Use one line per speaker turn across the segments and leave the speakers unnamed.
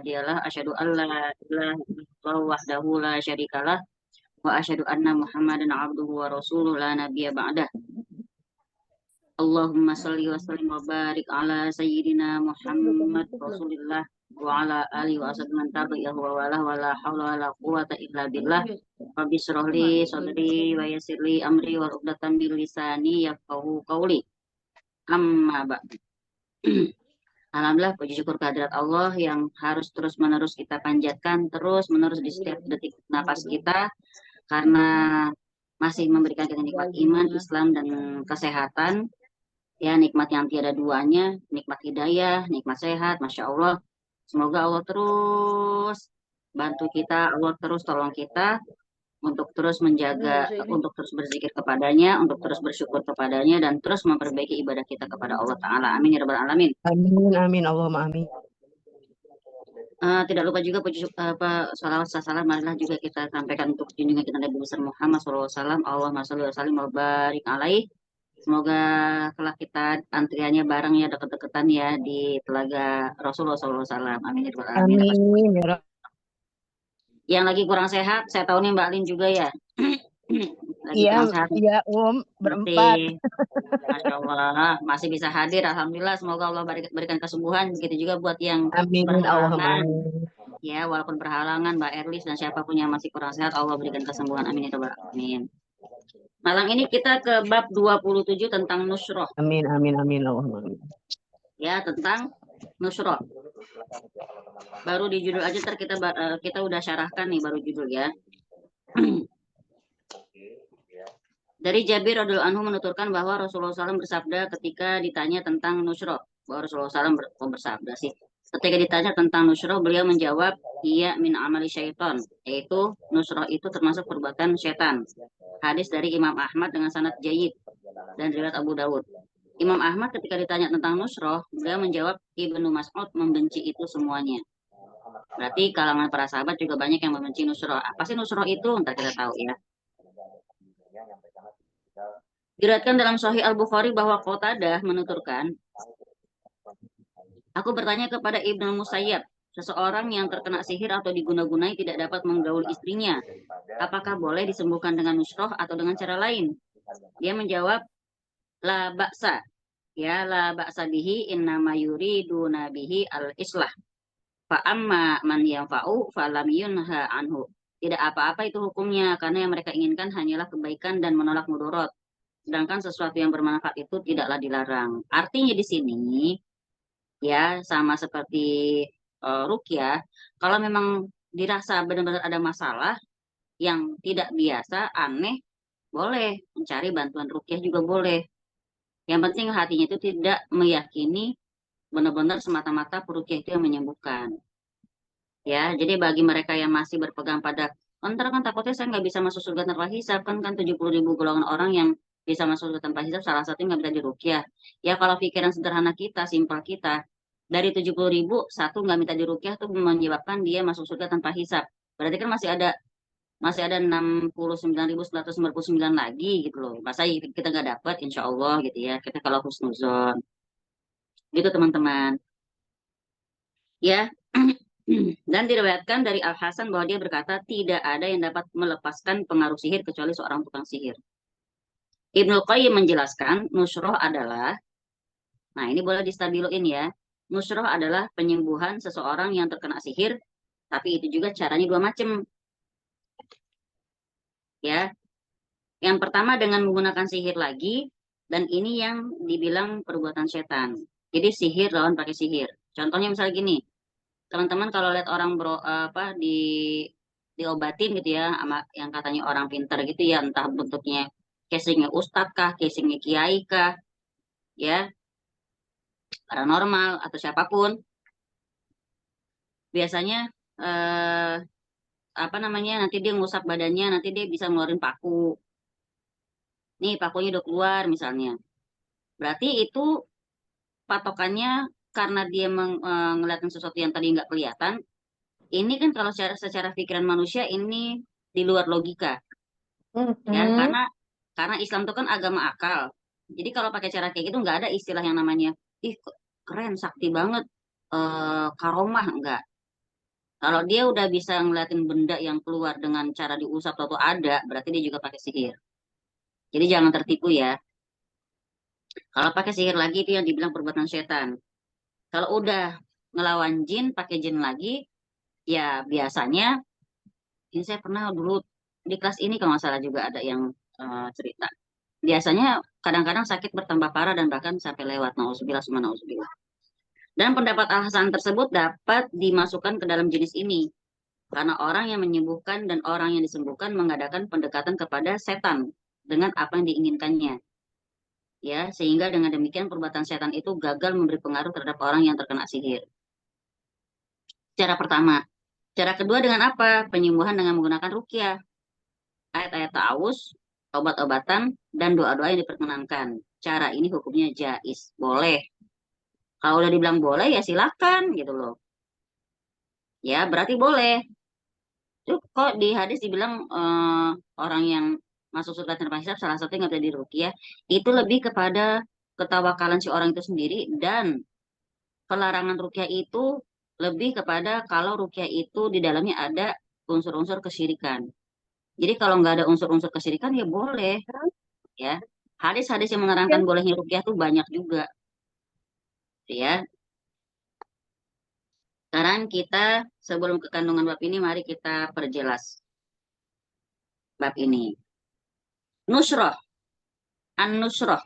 hadiyalah, asyhadu an la ilaha illallah wahdahu la syarikalah, wa asyhadu anna Muhammadan abduhu wa rasuluh la nabiyya ba'dah. Allahumma salli wa sallim wa barik ala sayyidina Muhammad Rasulillah wa ala alihi wa ashabihi man tabi'ahu wa wala wa la hawla wa la quwata illa billah. Rabbi shrah li sadri wa yassir li amri wa uqdatam min lisani yafqahu qawli. Amma ba'd. Alhamdulillah, puji syukur kehadirat Allah yang harus terus-menerus kita panjatkan, terus-menerus di setiap detik napas kita, karena masih memberikan kita nikmat iman, Islam, dan kesehatan. Ya, nikmat yang tiada duanya, nikmat hidayah, nikmat sehat, Masya Allah. Semoga Allah terus bantu kita, Allah terus tolong kita untuk terus menjaga, untuk terus berzikir kepadanya, untuk terus bersyukur kepadanya, dan terus memperbaiki ibadah kita kepada Allah Ta'ala. Amin ya Rabbal Alamin.
Amin, amin, Allahumma amin.
Tidak lupa juga salawat salam marilah juga kita sampaikan untuk junjungan kita Nabi besar Muhammad SAW. Allahumma sholli wa sallim wa barik alaih. Semoga kelak kita antriannya bareng ya, deket-deketan ya di telaga Rasulullah SAW. Amin ya Rabbal Alamin.
Amin, ya Rabb.
Yang lagi kurang sehat, saya tahu nih Mbak Lin juga ya. Lagi kurang sehat.
Iya, berempat.
Masya Allah, masih bisa hadir. Alhamdulillah, semoga Allah berikan kesembuhan. Begitu juga buat yang
Amin, Allahumma
berhalangan.
amin.
Ya, walaupun berhalangan, Mbak Erlis dan siapapun yang masih kurang sehat, Allah berikan kesembuhan. Amin ya Rabbal Alamin. Malam ini kita ke bab 27 tentang nusroh.
Amin, amin, amin, Allahumma amin.
Ya, tentang nusroh. Baru di judul aja ntar kita udah syarahkan nih baru judul ya. Dari Jabir radhiyallahu anhu menuturkan bahwa Rasulullah SAW bersabda ketika ditanya tentang nusroh. Bahwa Rasulullah SAW bersabda sih. Ketika ditanya tentang nusroh, beliau menjawab, iya min amali syaiton. Yaitu nusroh itu termasuk perbuatan syaitan. Hadis dari Imam Ahmad dengan sanad jayyid dan riwayat Abu Dawud. Imam Ahmad ketika ditanya tentang nusroh, beliau menjawab, Ibnu Mas'ud membenci itu semuanya. Berarti kalangan para sahabat juga banyak yang membenci nusroh. Apa sih nusroh itu? Ntar kita tahu ya. Diriwayatkan dalam Sahih Al-Bukhari bahwa Qatadah menuturkan, aku bertanya kepada Ibnu Musayyab, seseorang yang terkena sihir atau diguna-gunai tidak dapat menggaul istrinya. Apakah boleh disembuhkan dengan nusroh atau dengan cara lain? Dia menjawab, la ba'sa. Ya, la ba'sa bihi innama yuridu nabihi al-islah. Fa'amma man yanfa'u falam yunha anhu. Tidak apa-apa itu hukumnya, karena yang mereka inginkan hanyalah kebaikan dan menolak mudarat. Sedangkan sesuatu yang bermanfaat itu tidaklah dilarang. Artinya di sini, ya sama seperti ruqyah, kalau memang dirasa benar-benar ada masalah yang tidak biasa, aneh, boleh mencari bantuan ruqyah juga boleh. Yang penting hatinya itu tidak meyakini benar-benar semata-mata ruqyah itu yang menyembuhkan. Ya, jadi bagi mereka yang masih berpegang pada, ntar kan takutnya saya nggak bisa masuk surga tanpa hisab, kan 70.000 golongan orang yang bisa masuk surga tanpa hisab, salah satunya nggak bisa diruqyah. Ya kalau pikiran sederhana kita, simpel kita, dari 70.000, satu nggak minta diruqyah tuh menyebabkan dia masuk surga tanpa hisab. Berarti kan masih ada 69.999 lagi gitu loh. Masa kita nggak dapat, insya Allah gitu ya. Kita kalau husnuzon. Gitu teman-teman. Ya. Dan diriwayatkan dari Al Hasan bahwa dia berkata tidak ada yang dapat melepaskan pengaruh sihir kecuali seorang tukang sihir. Ibnu Qayyim menjelaskan nusroh adalah, nah ini boleh distabiloin ya, nusroh adalah penyembuhan seseorang yang terkena sihir, tapi itu juga caranya dua macam. Ya, yang pertama dengan menggunakan sihir lagi, dan ini yang dibilang perbuatan setan. Jadi sihir lawan pakai sihir. Contohnya misalnya gini, teman-teman kalau lihat orang diobatin gitu ya sama yang katanya orang pintar gitu ya, entah bentuknya casingnya ustadz kah, casingnya kiai kah, ya paranormal atau siapapun, biasanya nanti dia ngusap badannya, nanti dia bisa ngeluarin paku. Nih pakunya udah keluar misalnya, berarti itu patokannya karena dia ngeliatin sesuatu yang tadi nggak kelihatan. Ini kan kalau secara pikiran manusia ini di luar logika, ya karena Islam itu kan agama akal. Jadi kalau pakai cara kayak gitu nggak ada istilah yang namanya ih keren sakti banget karomah, enggak. Kalau dia udah bisa ngeliatin benda yang keluar dengan cara diusap atau ada, berarti dia juga pakai sihir. Jadi jangan tertipu ya. Kalau pakai sihir lagi itu yang dibilang perbuatan setan. Kalau udah ngelawan jin, pakai jin lagi, ya biasanya, ini saya pernah dulu di kelas ini kalau nggak salah juga ada yang cerita. Biasanya kadang-kadang sakit bertambah parah dan bahkan sampai lewat. Nauzubillah summa nauzubillah. Dan pendapat alasan tersebut dapat dimasukkan ke dalam jenis ini. Karena orang yang menyembuhkan dan orang yang disembuhkan mengadakan pendekatan kepada setan dengan apa yang diinginkannya. Ya, sehingga dengan demikian perbuatan setan itu gagal memberi pengaruh terhadap orang yang terkena sihir. Cara pertama. Cara kedua dengan apa? Penyembuhan dengan menggunakan ruqyah, ayat-ayat ta'awuz, obat-obatan, dan doa-doa yang diperkenankan. Cara ini hukumnya jais, boleh. Kalau udah dibilang boleh ya silakan gitu loh. Ya, berarti boleh. Itu kok di hadis dibilang orang yang masuk surga tanpa hisab salah satu yang nggak bisa diruqyah itu lebih kepada ketawakalan si orang itu sendiri dan pelarangan ruqyah itu lebih kepada kalau ruqyah itu di dalamnya ada unsur-unsur kesyirikan. Jadi kalau nggak ada unsur-unsur kesyirikan ya boleh ya. Hadis-hadis yang menerangkan bolehnya ruqyah tuh banyak juga ya. Sekarang kita sebelum ke kandungan bab ini mari kita perjelas bab ini. Nusroh, an-nusroh.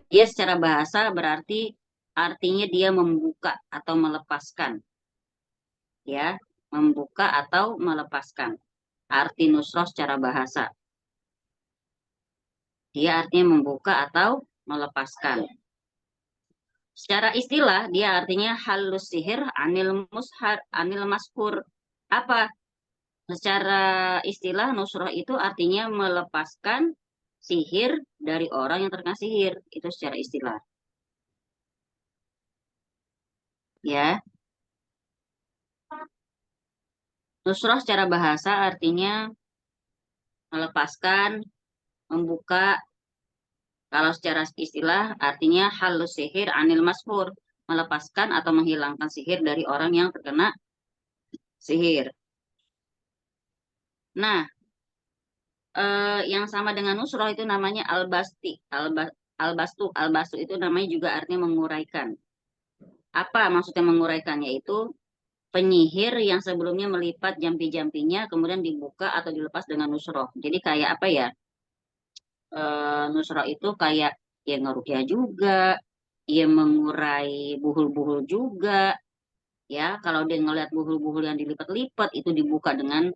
Dia secara bahasa berarti artinya dia membuka atau melepaskan. Ya, membuka atau melepaskan. Arti nusroh secara bahasa. Dia artinya membuka atau melepaskan. Secara istilah, dia artinya halus sihir anil maskur. Apa? Secara istilah, nusroh itu artinya melepaskan sihir dari orang yang terkena sihir. Itu secara istilah. Ya, nusroh secara bahasa artinya melepaskan, membuka. Kalau secara istilah artinya halus sihir anil mashur, melepaskan atau menghilangkan sihir dari orang yang terkena sihir. Nah, yang sama dengan nusroh itu namanya albasti, albastu itu namanya juga artinya menguraikan. Apa maksudnya menguraikan? Yaitu penyihir yang sebelumnya melipat jampi-jampinya kemudian dibuka atau dilepas dengan nusroh. Jadi kayak apa ya? Nusroh itu kayak ya ngerukyah juga, ya mengurai buhul-buhul juga. Ya, kalau dia ngelihat buhul-buhul yang dilipat-lipat itu dibuka dengan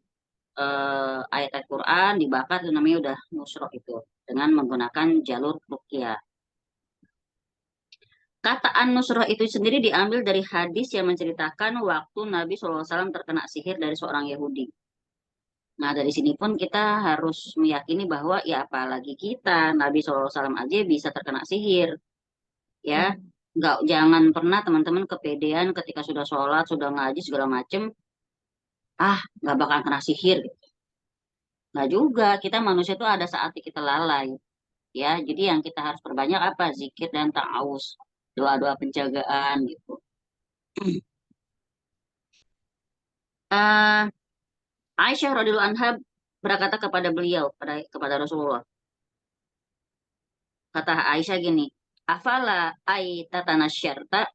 ayat-ayat Quran, dibakar itu namanya udah nusroh itu dengan menggunakan jalur rukyah. Kata an-nusroh itu sendiri diambil dari hadis yang menceritakan waktu Nabi SAW terkena sihir dari seorang Yahudi. Nah, dari sini pun kita harus meyakini bahwa ya apalagi kita, Nabi SAW aja bisa terkena sihir. Ya, nggak jangan pernah teman-teman kepedean ketika sudah sholat, sudah ngaji segala macem, nggak bakal kena sihir. Nggak juga, kita manusia itu ada saatnya kita lalai. Ya, jadi yang kita harus perbanyak apa? Zikir dan ta'awuz, doa-doa penjagaan gitu. Eh, Aisyah radhiyallahu anha berkata kepada beliau, kepada Rasulullah. Kata Aisyah gini, afala aitatana syarta,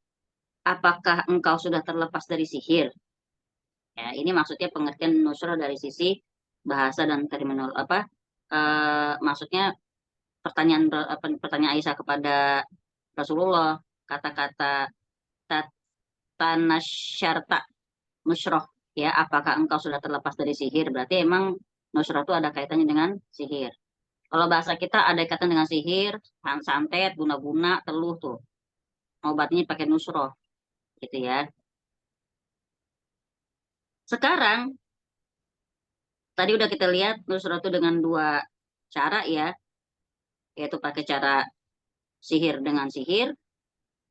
apakah engkau sudah terlepas dari sihir? Ya, ini maksudnya pengertian nusrah dari sisi bahasa dan terminal apa? Maksudnya pertanyaan Aisyah kepada Rasulullah, kata-kata tatana syarta nusroh, ya apakah engkau sudah terlepas dari sihir? Berarti emang nusroh itu ada kaitannya dengan sihir. Kalau bahasa kita ada kaitan dengan sihir, santet, guna-guna, teluh tuh. Obatnya pakai nusroh, gitu ya. Sekarang, tadi udah kita lihat nusroh itu dengan dua cara ya, yaitu pakai cara sihir dengan sihir.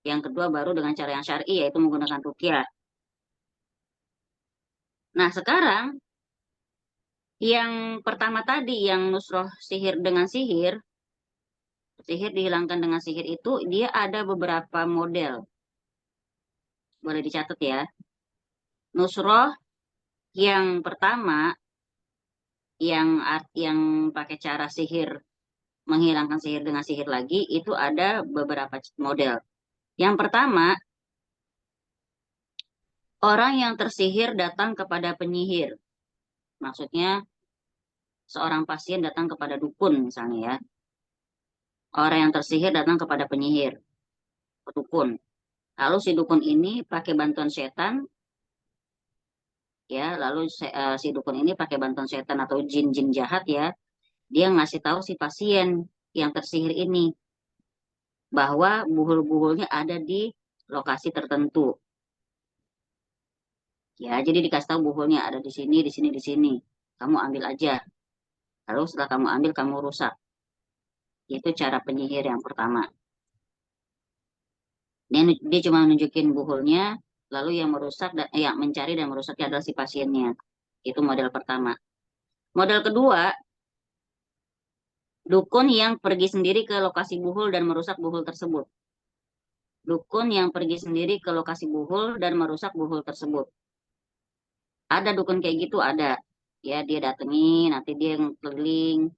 Yang kedua baru dengan cara yang syar'i, yaitu menggunakan ruqyah. Nah, sekarang yang pertama tadi, yang nusroh sihir dengan sihir, sihir dihilangkan dengan sihir itu, dia ada beberapa model. Boleh dicatat ya. Nusroh Yang pertama, yang pakai cara sihir, menghilangkan sihir dengan sihir lagi, itu ada beberapa model. Yang pertama, orang yang tersihir datang kepada penyihir. Maksudnya, seorang pasien datang kepada dukun misalnya ya. Orang yang tersihir datang kepada penyihir, dukun. Lalu si dukun ini pakai bantuan setan, ya. Lalu si dukun ini pakai bantuan setan atau jin-jin jahat ya. Dia ngasih tahu si pasien yang tersihir ini bahwa buhul-buhulnya ada di lokasi tertentu. Ya, jadi dikasih tahu buhulnya ada di sini, di sini, di sini. Kamu ambil aja. Lalu setelah kamu ambil, kamu rusak. Itu cara penyihir yang pertama. Dia cuma nunjukin buhulnya, lalu yang merusak, yang mencari dan merusaknya adalah si pasiennya. Itu model pertama. Model kedua, dukun yang pergi sendiri ke lokasi buhul dan merusak buhul tersebut. Dukun yang pergi sendiri ke lokasi buhul dan merusak buhul tersebut. Ada dukun kayak gitu, ada. Ya, dia datengin, nanti dia yang keliling.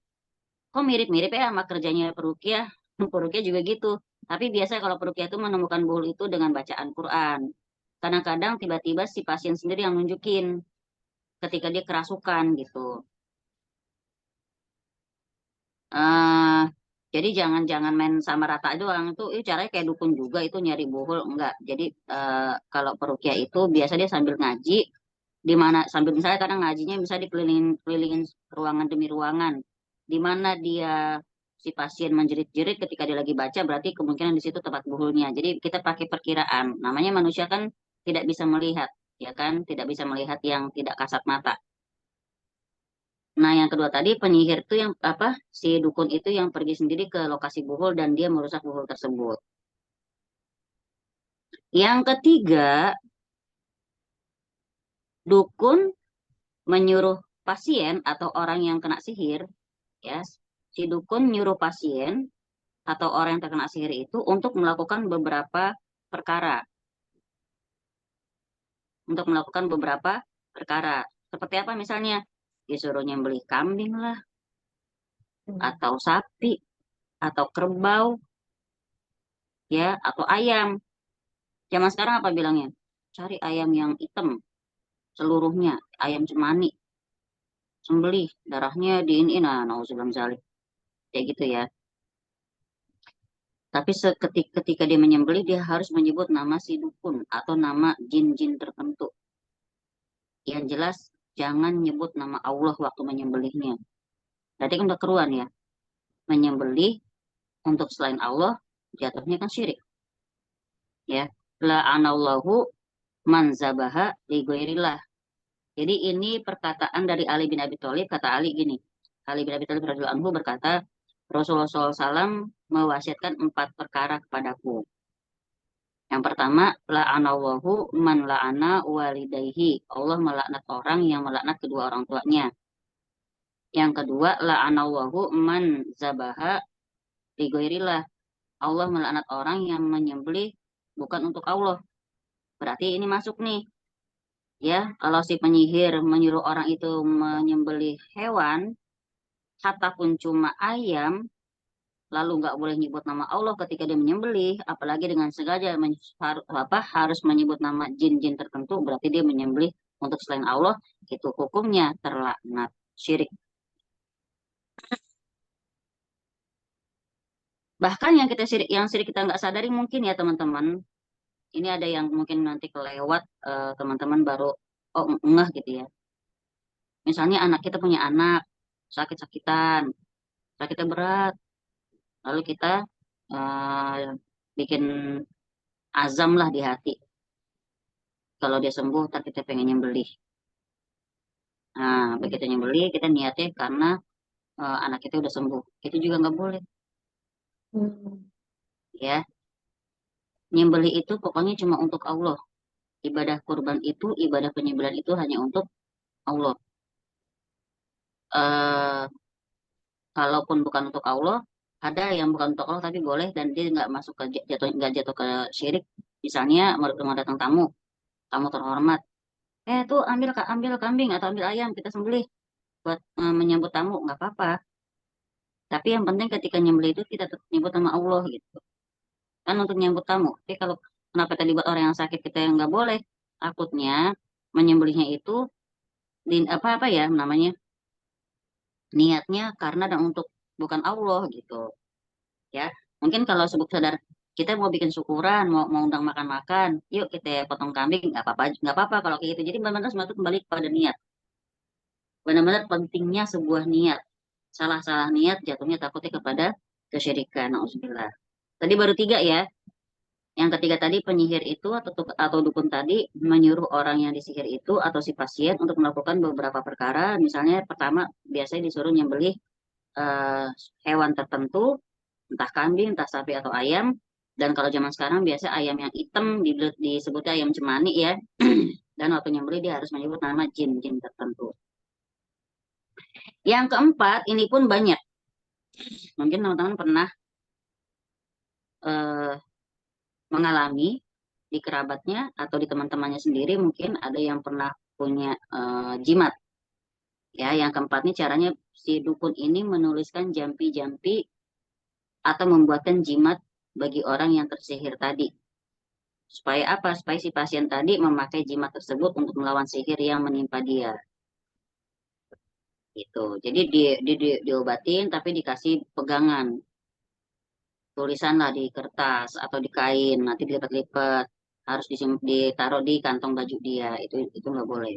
Kok mirip-mirip ya sama kerjanya perukiah? Perukiah juga gitu. Tapi biasanya kalau perukiah itu menemukan buhul itu dengan bacaan Quran. Kadang-kadang tiba-tiba si pasien sendiri yang nunjukin ketika dia kerasukan gitu. eh jadi jangan main sama rata doang itu caranya kayak dukun juga itu nyari buhul enggak. Jadi kalau perukiah itu biasa dia sambil ngaji di mana sambil misalnya kadang ngajinya bisa dikelilingin ruangan demi ruangan di mana dia si pasien menjerit-jerit ketika dia lagi baca berarti kemungkinan di situ tempat buhulnya. Jadi kita pakai perkiraan. Namanya manusia kan tidak bisa melihat, ya kan? Tidak bisa melihat yang tidak kasat mata. Nah, yang kedua tadi penyihir itu yang apa? Si dukun itu yang pergi sendiri ke lokasi buhul dan dia merusak buhul tersebut. Yang ketiga, dukun menyuruh pasien atau orang yang kena sihir, ya, si dukun nyuruh pasien atau orang yang terkena sihir itu untuk melakukan beberapa perkara, untuk melakukan beberapa perkara. Seperti apa misalnya? Disuruh nyembelih kambing lah, atau sapi, atau kerbau, ya, atau ayam. Zaman sekarang apa bilangnya? Cari ayam yang hitam seluruhnya, ayam cemani, sembelih, darahnya diinin, nah, nauzubillah zalik. Kayak gitu ya. Tapi ketika dia menyembelih, dia harus menyebut nama si dukun atau nama jin-jin tertentu. Yang jelas, jangan nyebut nama Allah waktu menyembelihnya. Berarti kan udah keruan ya. Menyembelih untuk selain Allah, jatuhnya kan syirik. Ya. La'anallahu man zabaha li ghairillah. Jadi ini perkataan dari Ali bin Abi Thalib, kata Ali gini. Ali bin Abi Thalib radhiyallahu anhu berkata, Rasulullah SAW mewasiatkan 4 perkara kepadaku. Yang pertama, la'anallahu man la'ana walidayhi. Allah melaknat orang yang melaknat kedua orang tuanya. Yang kedua, la'anallahu man zabaha li ghairillah. Allah melaknat orang yang menyembelih bukan untuk Allah. Berarti ini masuk nih. Ya, kalau si penyihir menyuruh orang itu menyembelih hewan, hatta pun cuma ayam, lalu nggak boleh nyebut nama Allah ketika dia menyembelih, apalagi dengan sengaja harus menyebut nama jin-jin tertentu, berarti dia menyembelih untuk selain Allah, itu hukumnya terlaknat, syirik. Bahkan yang syirik kita nggak sadari mungkin ya teman-teman, ini ada yang mungkin nanti kelewat teman-teman baru oh ngeh gitu ya. Misalnya anak kita punya anak sakit-sakitan, sakitnya berat, lalu kita eh, bikin azam lah di hati. Kalau dia sembuh, ntar kita pengen nyembelih. Nah, begitu nyembelih, kita niatnya karena anak kita udah sembuh. Itu juga nggak boleh, ya. Nyembelih itu pokoknya cuma untuk Allah. Ibadah kurban itu, ibadah penyembelihan itu hanya untuk Allah. Eh, kalaupun bukan untuk Allah, ada yang bukan untuk Allah tapi boleh dan dia nggak masuk ke nggak jatuh ke syirik. Misalnya mau datang tamu, tamu terhormat. tuh ambil kambing atau ambil ayam kita sembelih buat menyambut tamu, nggak apa-apa. Tapi yang penting ketika nyembelih itu kita tetap nyebut nama Allah gitu. Kan untuk nyambut tamu. Tapi kalau kenapa tadi buat orang yang sakit kita yang nggak boleh? Takutnya menyembelihnya itu di apa apa ya namanya, niatnya karena dan untuk bukan Allah gitu ya. Mungkin kalau sebut sadar kita mau bikin syukuran, mau undang makan-makan, yuk kita potong kambing, nggak apa-apa kalau kayak gitu. Jadi benar-benar semua itu kembali kepada niat. Benar-benar pentingnya sebuah niat. Salah-salah niat jatuhnya takutnya kepada kesyirikan. Nauzubillah. Tadi baru 3 ya. Yang ketiga tadi penyihir itu atau dukun tadi menyuruh orang yang disihir itu atau si pasien untuk melakukan beberapa perkara. Misalnya pertama biasanya disuruh nyembelih eh, hewan tertentu, entah kambing, entah sapi atau ayam. Dan kalau zaman sekarang biasa ayam yang hitam disebutnya ayam cemani ya. Dan waktu nyembelih dia harus menyebut nama jin-jin tertentu. Yang keempat ini pun banyak. Mungkin teman-teman pernah eh, mengalami di kerabatnya atau di teman-temannya sendiri mungkin ada yang pernah punya jimat. Ya, yang keempat nih caranya si dukun ini menuliskan jampi-jampi atau membuatkan jimat bagi orang yang tersihir tadi. Supaya apa? Supaya si pasien tadi memakai jimat tersebut untuk melawan sihir yang menimpa dia. Gitu. Jadi diobatin tapi dikasih pegangan, tulisan lah di kertas atau di kain, nanti dilipat-lipat, harus ditaruh di kantong baju dia. Itu nggak boleh.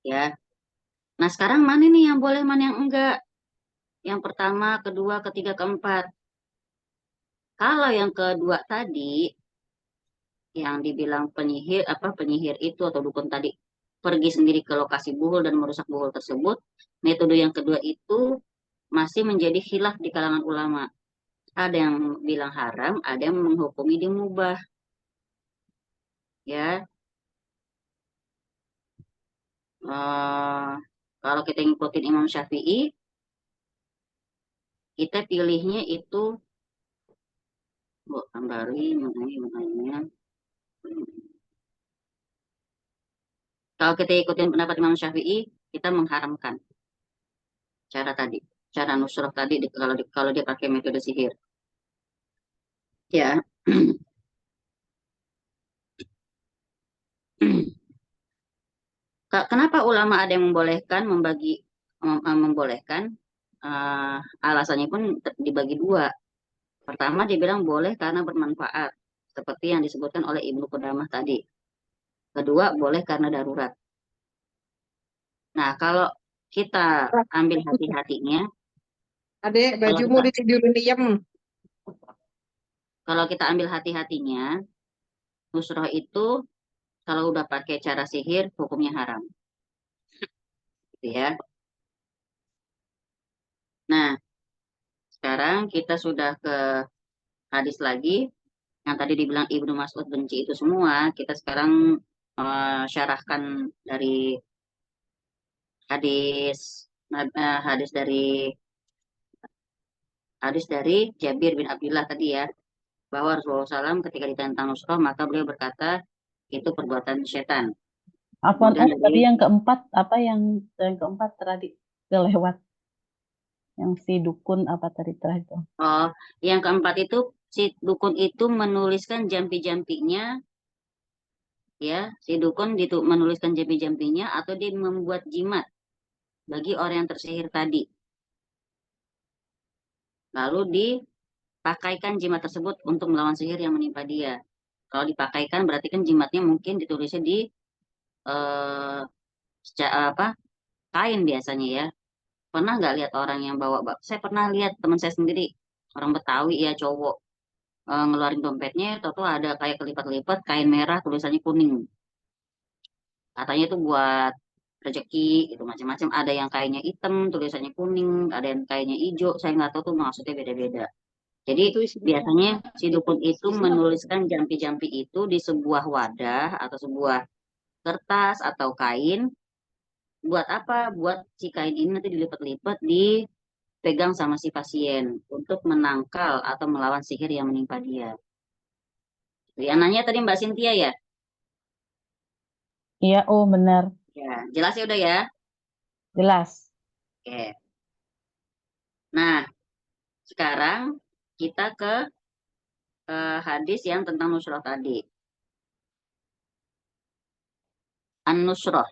Ya. Nah, sekarang mana nih yang boleh, mana yang enggak? Yang pertama, kedua, ketiga, keempat. Kalau yang kedua tadi, yang dibilang penyihir, penyihir itu atau dukun tadi pergi sendiri ke lokasi buhul dan merusak buhul tersebut, metode yang kedua itu masih menjadi khilaf di kalangan ulama. Ada yang bilang haram, ada yang menghukumi dia mubah. Ya, eh, kalau kita ngikutin Imam Syafi'i, kita pilihnya itu, kembali maknanya. Kalau kita ikutin pendapat Imam Syafi'i, kita mengharamkan cara tadi, cara nusrah tadi kalau dia pakai metode sihir. Ya. Kenapa ulama ada yang membolehkan membolehkan alasannya pun dibagi dua. Pertama dibilang boleh karena bermanfaat, seperti yang disebutkan oleh Ibnu Qudamah tadi. Kedua boleh karena darurat. Nah, kalau kita ambil hati-hatinya,
Adek,
kalau
bajumu
kita
ditidurin diem.
kalau kita ambil hati-hatinya, nusroh itu kalau udah pakai cara sihir hukumnya haram, gitu ya. Nah, sekarang kita sudah ke hadis lagi yang tadi dibilang Ibnu Mas'ud benci itu semua. Kita sekarang syarahkan dari hadis hadis dari Jabir bin Abdullah tadi ya, bahwa Rasulullah SAW ketika ditentang Nusrah maka beliau berkata itu perbuatan setan.
Afwan,
Kemudian
tadi
dari
yang keempat apa yang keempat tadi kelewat yang si dukun apa tadi terakhir itu?
oh, yang keempat itu si dukun itu menuliskan jampi-jampinya, ya, si dukun menuliskan jampi-jampinya atau dia membuat jimat bagi orang yang tersihir tadi. Lalu dipakaikan jimat tersebut untuk melawan sihir yang menimpa dia. Kalau dipakaikan berarti kan jimatnya mungkin ditulisnya di eh, apa kain biasanya ya. Pernah nggak lihat orang yang bawa? Saya pernah lihat teman saya sendiri, orang Betawi ya cowok, ngeluarin dompetnya, tahu ada kayak kelipat-lipat kain merah tulisannya kuning. Katanya itu buat rezeki gitu macam-macam. Ada yang kainnya hitam tulisannya kuning, ada yang kainnya hijau. Saya nggak tahu tuh maksudnya beda-beda. Jadi
Itu isinya
biasanya si dukun itu menuliskan jampi-jampi itu di sebuah wadah atau sebuah kertas atau kain. Buat apa? Buat si kain ini nanti dilipat-lipat dipegang sama si pasien untuk menangkal atau melawan sihir yang menimpa dia. Yang nanya tadi Mbak Cynthia ya?
Iya, oh benar.
Ya, jelas ya udah ya.
Jelas.
Oke. Nah, sekarang kita ke hadis yang tentang nusroh tadi. An-nusroh,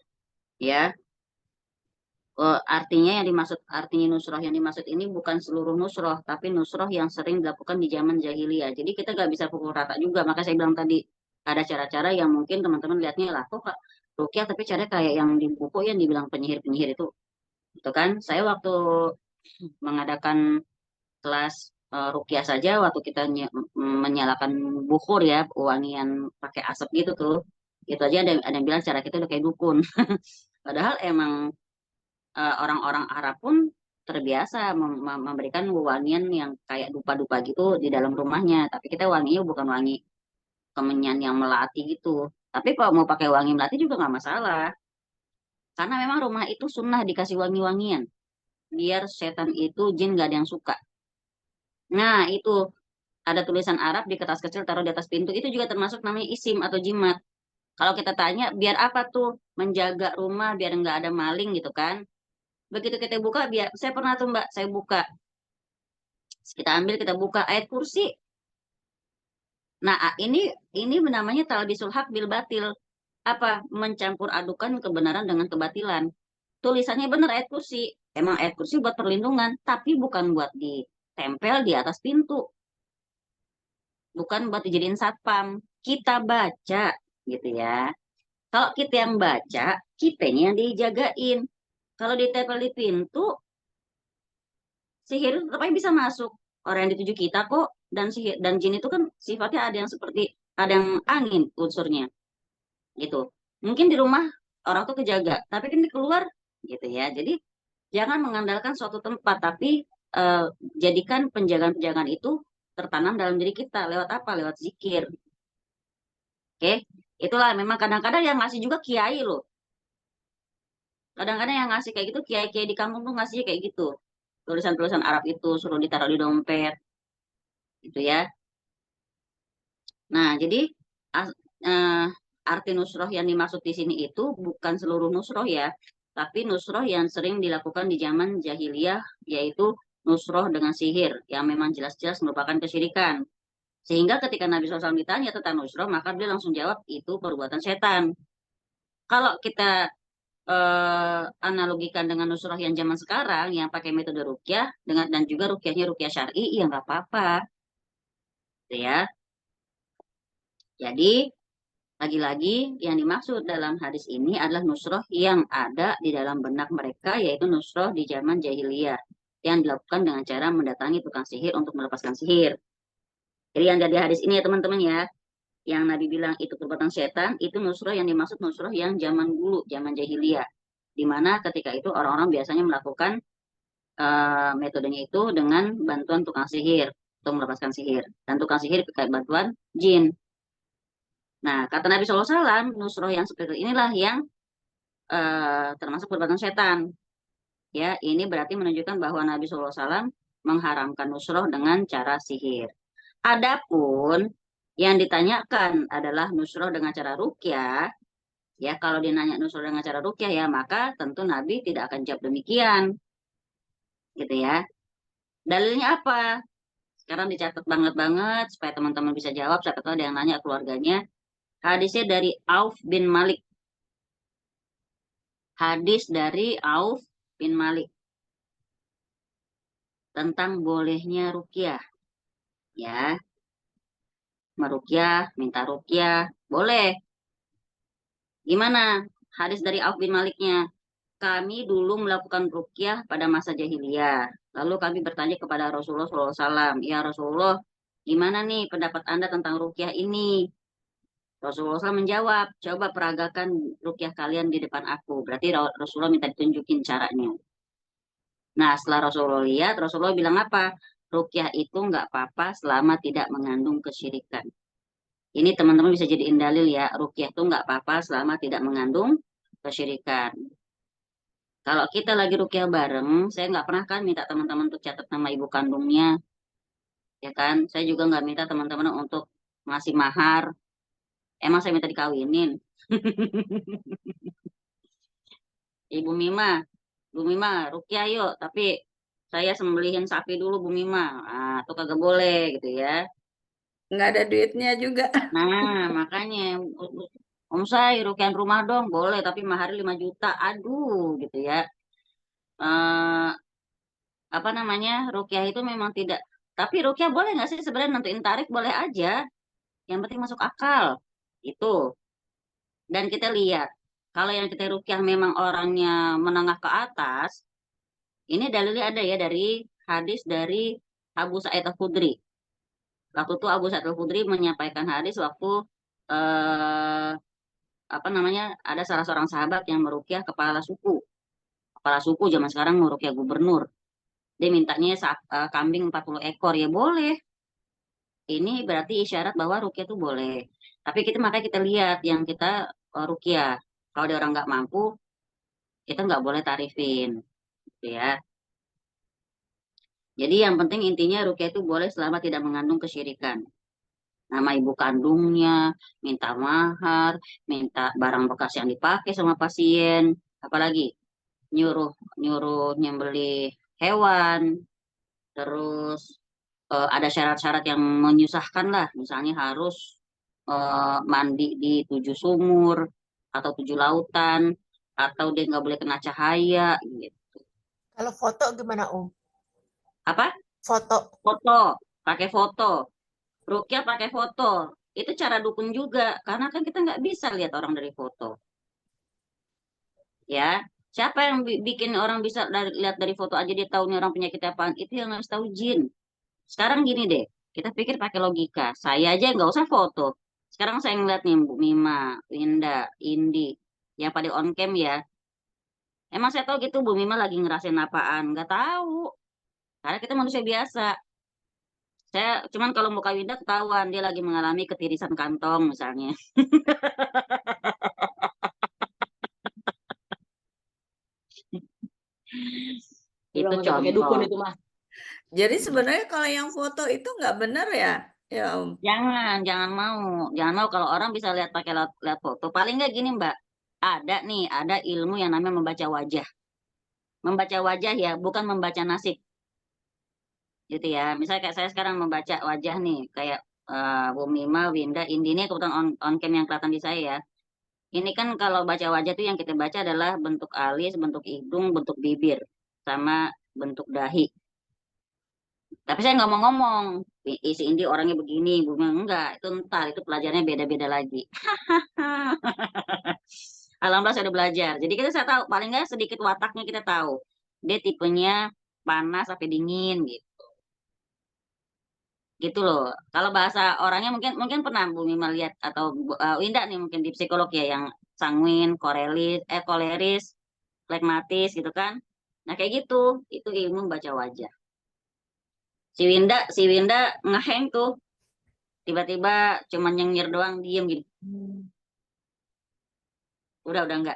ya. Artinya artinya nusroh yang dimaksud ini bukan seluruh nusroh, tapi nusroh yang sering dilakukan di zaman jahiliyah. Jadi kita nggak bisa pukul rata juga. Maka saya bilang tadi ada cara-cara yang mungkin teman-teman lihatnya lah, kok Kak, rukyah tapi caranya kayak yang di buku yang dibilang penyihir-penyihir itu kan. Saya waktu mengadakan kelas rukyah saja, waktu kita menyalakan bukhur ya, wangian pakai asap gitu tuh, itu aja ada yang bilang cara kita udah kayak dukun. Padahal emang orang-orang Arab pun terbiasa memberikan wewangian yang kayak dupa-dupa gitu di dalam rumahnya. Tapi kita wanginya bukan wangi kemenyan yang melati gitu. Tapi kalau mau pakai wangi melati juga nggak masalah. Karena memang rumah itu sunnah dikasih wangi-wangian. Biar setan itu jin nggak ada yang suka. Nah itu ada tulisan Arab di kertas kecil taruh di atas pintu. Itu juga termasuk namanya isim atau jimat. Kalau kita tanya biar apa tuh? Menjaga rumah biar nggak ada maling gitu kan. Begitu kita buka, saya pernah tuh Mbak, saya buka. Kita ambil, kita buka ayat kursi. Nah, ini namanya talbisul haq bil batil. Apa? Mencampur adukan kebenaran dengan kebatilan. Tulisannya benar ayat kursi. Emang ayat kursi buat perlindungan, tapi bukan buat ditempel di atas pintu. Bukan buat dijadiin satpam. Kita baca, gitu ya. Kalau kita yang baca, kitanya yang dijagain. Kalau ditempel di pintu, sihir tetap aja bisa masuk. Orang yang dituju kita kok, dan sihir dan jin itu kan sifatnya ada yang seperti ada yang angin unsurnya gitu. Mungkin di rumah orang tuh kejaga, tapi kan di keluar gitu ya. Jadi jangan mengandalkan suatu tempat, tapi eh, jadikan penjagaan-penjagaan itu tertanam dalam diri kita lewat apa? Lewat zikir. Oke, itulah memang kadang-kadang yang ngasih juga kiai loh. Kadang-kadang yang ngasih kayak gitu kiai-kiai di kampung tuh ngasihnya kayak gitu. Tulisan-tulisan Arab itu suruh ditaruh di dompet gitu ya. Nah, jadi as- eh, arti nusroh yang dimaksud di sini itu bukan seluruh nusroh ya, tapi nusroh yang sering dilakukan di zaman jahiliyah, yaitu nusroh dengan sihir, yang memang jelas-jelas merupakan kesyirikan. Sehingga ketika Nabi SAW ditanya tentang nusroh, maka dia langsung jawab, itu perbuatan setan. Kalau kita analogikan dengan nusroh yang zaman sekarang, yang pakai metode rukyah, dan juga rukyahnya rukyah syar'i, ya nggak apa-apa. Gitu ya. Jadi, lagi-lagi yang dimaksud dalam hadis ini adalah nusroh yang ada di dalam benak mereka, yaitu nusroh di zaman jahiliyah yang dilakukan dengan cara mendatangi tukang sihir untuk melepaskan sihir. Jadi yang dari hadis ini ya teman-teman ya, yang Nabi bilang itu perbuatan setan, itu nusroh yang dimaksud nusroh yang zaman dulu, zaman jahiliyah. Di mana ketika itu orang-orang biasanya melakukan metodenya itu dengan bantuan tukang sihir untuk melepaskan sihir. Dan tukang sihir pakai bantuan jin. Nah, kata Nabi SAW, nusroh yang seperti inilah yang termasuk perbuatan setan. Ya, ini berarti menunjukkan bahwa Nabi SAW mengharamkan nusroh dengan cara sihir. Adapun yang ditanyakan adalah nusroh dengan cara rukyah. Ya, kalau dinanya nusroh dengan cara rukyah ya, maka tentu Nabi tidak akan jawab demikian. Gitu ya. Dalilnya apa? Sekarang dicatat banget supaya teman-teman bisa jawab. Siapa tahu ada yang nanya keluarganya. Hadisnya dari Auf bin Malik. Hadis dari Auf bin Malik tentang bolehnya rukyah. Ya, merukyah, minta rukyah, boleh. Gimana? Hadis dari Auf bin Maliknya. Kami dulu melakukan rukyah pada masa jahiliyah. Lalu kami bertanya kepada Rasulullah SAW, ya Rasulullah, gimana nih pendapat Anda tentang rukyah ini? Rasulullah SAW menjawab, coba peragakan rukyah kalian di depan aku. Berarti Rasulullah minta ditunjukin caranya. Nah, setelah Rasulullah lihat, Rasulullah bilang apa? Rukyah itu nggak apa-apa selama tidak mengandung kesyirikan. Ini teman-teman bisa jadiin dalil ya, rukyah itu nggak apa-apa selama tidak mengandung kesyirikan. Kalau kita lagi rukyah bareng, saya nggak pernah kan minta teman-teman untuk catat nama ibu kandungnya, ya kan? Saya juga nggak minta teman-teman untuk ngasih mahar. Emang saya minta dikawinin. Ibu Mima, Bu Mima, rukyah yuk. Tapi saya sembelihin sapi dulu Bu Mima. Ah, itu kagak boleh gitu ya.
Nggak ada duitnya juga.
Nah, makanya Om Say rukian rumah dong, boleh tapi maharnya 5 juta. Aduh, gitu ya. Eh, apa namanya? Rukyah itu memang tidak, tapi rukyah boleh nggak sih sebenarnya nentuin tarif boleh aja. Yang penting masuk akal. Itu. Dan kita lihat kalau yang kita rukyah memang orangnya menengah ke atas, ini dalilnya ada ya dari hadis dari Abu Sa'id Al-Khudri. Waktu itu Abu Sa'id Al-Khudri menyampaikan hadis waktu eh, apa namanya, ada salah seorang sahabat yang merukyah kepala suku. Kepala suku zaman sekarang merukyah gubernur. Dia mintanya kambing 40 ekor, ya boleh. Ini berarti isyarat bahwa rukyah itu boleh. Tapi makanya kita lihat yang kita rukyah. Kalau dia orang nggak mampu, kita nggak boleh tarifin, gitu ya. Jadi yang penting intinya rukyah itu boleh selama tidak mengandung kesyirikan. Nama ibu kandungnya, minta mahar, minta barang bekas yang dipakai sama pasien, apalagi nyuruh nyuruh nyembelih hewan, terus ada syarat-syarat yang menyusahkan lah, misalnya harus mandi di 7 sumur atau 7 lautan, atau dia nggak boleh kena cahaya, gitu.
Kalau foto gimana, Om?
Apa?
Foto.
Foto, pakai foto. Rukyah pakai foto. Itu cara dukun juga, karena kan kita nggak bisa lihat orang dari foto. Ya, siapa yang bikin orang bisa lihat dari foto aja dia tahu nih orang penyakit apaan? Itu yang harus tahu jin. Sekarang gini deh, kita pikir pakai logika. Saya aja nggak usah foto. Sekarang saya ngeliat nih Bu Mima, Winda, Indi, yang pada on cam ya. Emang saya tahu gitu Bu Mima lagi ngerasain apaan? Nggak tahu. Karena kita manusia biasa. Saya cuman kalau muka Winda ketahuan dia lagi mengalami ketirisan kantong misalnya. Itu
Pakai dukun
contoh.
itu mah.
Jadi sebenarnya kalau yang foto itu nggak benar ya, ya Om.
Jangan mau kalau orang bisa lihat pakai lihat foto. Paling nggak gini Mbak, ada ilmu yang namanya membaca wajah. Membaca wajah ya, bukan membaca nasib, gitu ya. Misalnya kayak saya sekarang membaca wajah nih, kayak Bu Mima, Winda, Indi ini kebetulan on cam yang kelihatan di saya ya. Ini kan kalau baca wajah tuh yang kita baca adalah bentuk alis, bentuk hidung, bentuk bibir, sama bentuk dahi. Tapi saya nggak mau ngomong, isi Indi orangnya begini, bunga enggak, itu entar, itu pelajarannya beda-beda lagi. Alhamdulillah saya udah belajar. Jadi kita saya tahu, paling nggak sedikit wataknya kita tahu. Dia tipenya panas sampai dingin gitu. Gitu loh. Kalau bahasa orangnya mungkin mungkin pernah Bu Mima lihat atau Winda nih mungkin di psikolog ya yang sanguin, koleris, flegmatis gitu kan. Nah kayak gitu, itu ilmu baca wajah. Si Winda ngeheng tuh, tiba-tiba cuman nyengir doang, diem gitu. Udah enggak.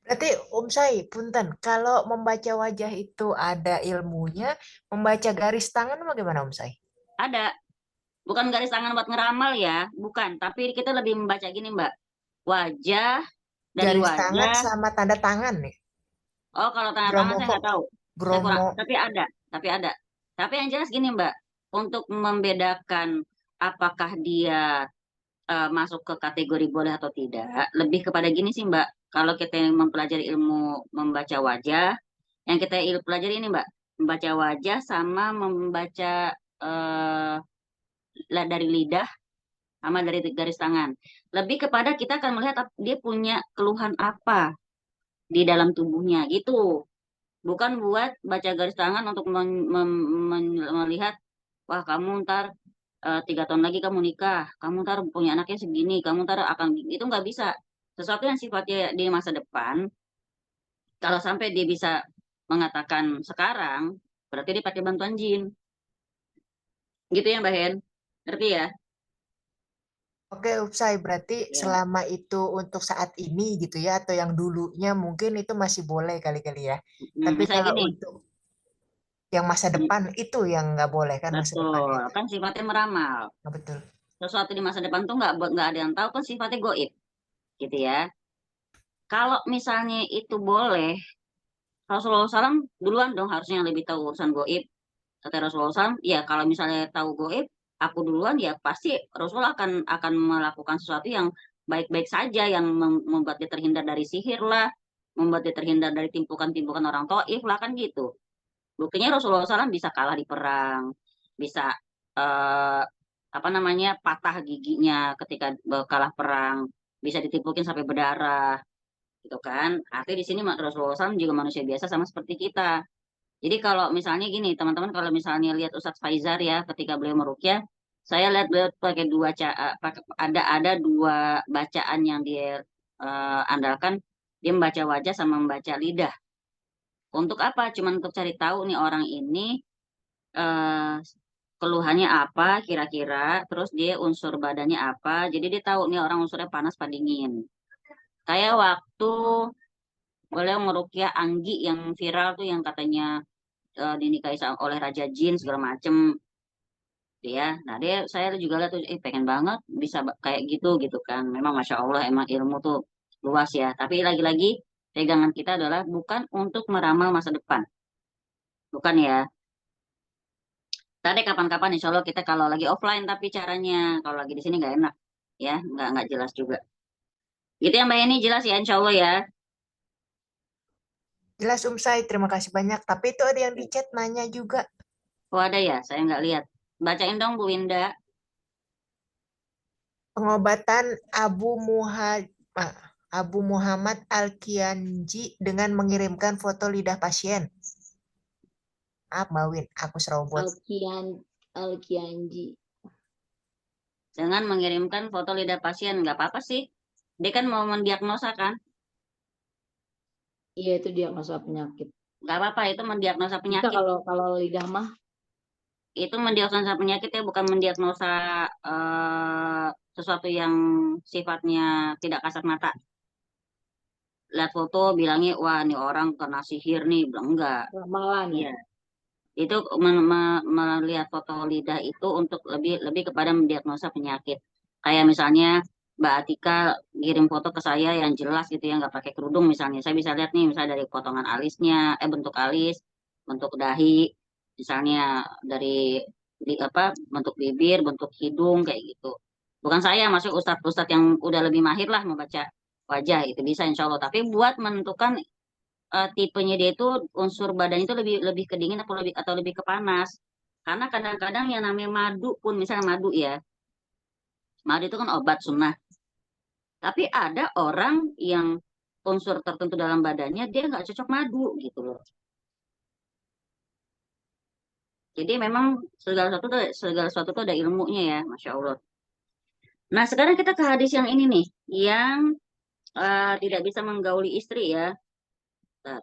Berarti Om Sai, punten, kalau membaca wajah itu ada ilmunya, membaca garis tangan bagaimana Om Sai?
Ada. Bukan garis tangan buat ngeramal ya, bukan. Tapi kita lebih membaca gini Mbak. Wajah, dari
Garis tangan
wajah.
sama tanda tangan nih.
Oh kalau tanda tangan saya nggak tahu. Saya kurang,
Bromo.
tapi ada. Tapi yang jelas gini Mbak. Untuk membedakan apakah dia masuk ke kategori boleh atau tidak, lebih kepada gini sih Mbak. Kalau kita mempelajari ilmu membaca wajah, yang kita pelajari ini Mbak, membaca wajah sama membaca eh, dari lidah sama dari garis tangan. Lebih kepada kita akan melihat dia punya keluhan apa di dalam tubuhnya gitu. Bukan buat baca garis tangan untuk melihat, wah kamu ntar 3 tahun lagi kamu nikah, kamu ntar punya anaknya segini, kamu ntar akan, itu nggak bisa. Sesuatu yang sifatnya di masa depan, kalau sampai dia bisa mengatakan sekarang, berarti dia pakai bantuan jin. Gitu ya Mbak Hen, ngerti ya?
Oke, Om Sai, berarti
Ya.
selama itu untuk saat ini gitu ya, atau yang dulunya mungkin itu masih boleh kali-kali ya. Tapi
Misalnya
kalau
gini,
untuk yang masa depan itu yang nggak boleh kan masa depan
betul,
itu.
kan sifatnya meramal.
Nah, betul.
Sesuatu di masa depan tuh nggak ada yang tahu, kan sifatnya goib. gitu ya. Kalau misalnya itu boleh, Rasulullah SAW duluan dong harusnya yang lebih tahu urusan goib. Kata Rasulullah SAW, ya kalau misalnya tahu goib, aku duluan ya pasti Rasulullah akan melakukan sesuatu yang baik-baik saja, yang membuat dia terhindar dari sihir lah, membuat dia terhindar dari timpukan-timpukan orang Taif lah, kan gitu. Buktinya Rasulullah SAW bisa kalah di perang, bisa eh, apa namanya patah giginya ketika kalah perang, bisa ditimpukin sampai berdarah, gitu kan. Artinya di sini Rasulullah SAW juga manusia biasa sama seperti kita. Jadi kalau misalnya gini, teman-teman, kalau misalnya lihat Ustadz Faizar ya, ketika beliau meruqyah, saya lihat beliau pakai ada dua bacaan yang dia andalkan, dia membaca wajah sama membaca lidah. Untuk apa? Cuman untuk cari tahu nih orang ini eh, keluhannya apa kira-kira, terus dia unsur badannya apa, jadi dia tahu nih orang unsurnya panas apa dingin. Kayak waktu beliau meruqyah Anggi yang viral tuh, yang katanya dinikahi oleh Raja Jin segala macem, ya. Nah dia, saya juga lihat tuh, pengen banget bisa kayak gitu kan. Memang masya Allah, emang ilmu tuh luas ya. Tapi lagi-lagi pegangan kita adalah bukan untuk meramal masa depan, bukan ya. Tadi kapan-kapan insya Allah kita kalau lagi offline, tapi caranya kalau lagi di sini nggak enak ya, nggak jelas juga. Gitu ya Mbak Yeni, jelas ya insya Allah ya.
Jelas Say, terima kasih banyak. Tapi itu ada yang di chat nanya juga.
Oh ada ya, saya nggak lihat. Bacain dong Bu Winda.
Pengobatan Abu Muhammad Al-Kianji dengan mengirimkan foto lidah pasien. Mbak Win, aku serobot.
Alkianji.
Dengan mengirimkan foto lidah pasien, nggak apa-apa sih. Dia kan mau mendiagnosa kan?
Iya, itu diagnosa penyakit.
Nggak apa-apa, itu mendiagnosa
Bisa
penyakit.
kalau lidah mah
Itu mendiagnosa penyakit ya, bukan mendiagnosa sesuatu yang sifatnya tidak kasat mata. Lihat foto bilangnya, wah ini orang kena sihir nih, bilang enggak.
ramalan ya.
Iya. Itu melihat foto lidah itu untuk lebih kepada mendiagnosa penyakit. Kayak misalnya Mbak Atika kirim foto ke saya yang jelas gitu ya, nggak pakai kerudung misalnya. Saya bisa lihat nih, misalnya dari potongan alisnya, bentuk alis, bentuk dahi, misalnya dari bentuk bibir, bentuk hidung kayak gitu. Bukan saya, masuk ustadz-ustadz yang udah lebih mahir lah membaca wajah, itu bisa insya Allah. Tapi buat menentukan tipenya dia itu unsur badannya itu lebih lebih ke dingin atau lebih ke panas. Karena kadang-kadang yang namanya madu pun, misalnya madu ya, madu itu kan obat sunnah. Tapi ada orang yang unsur tertentu dalam badannya dia nggak cocok madu gitu loh. Jadi memang segala sesuatu itu ada ilmunya ya, masya Allah. Nah sekarang kita ke hadis yang ini nih, yang tidak bisa menggauli istri ya. Bentar.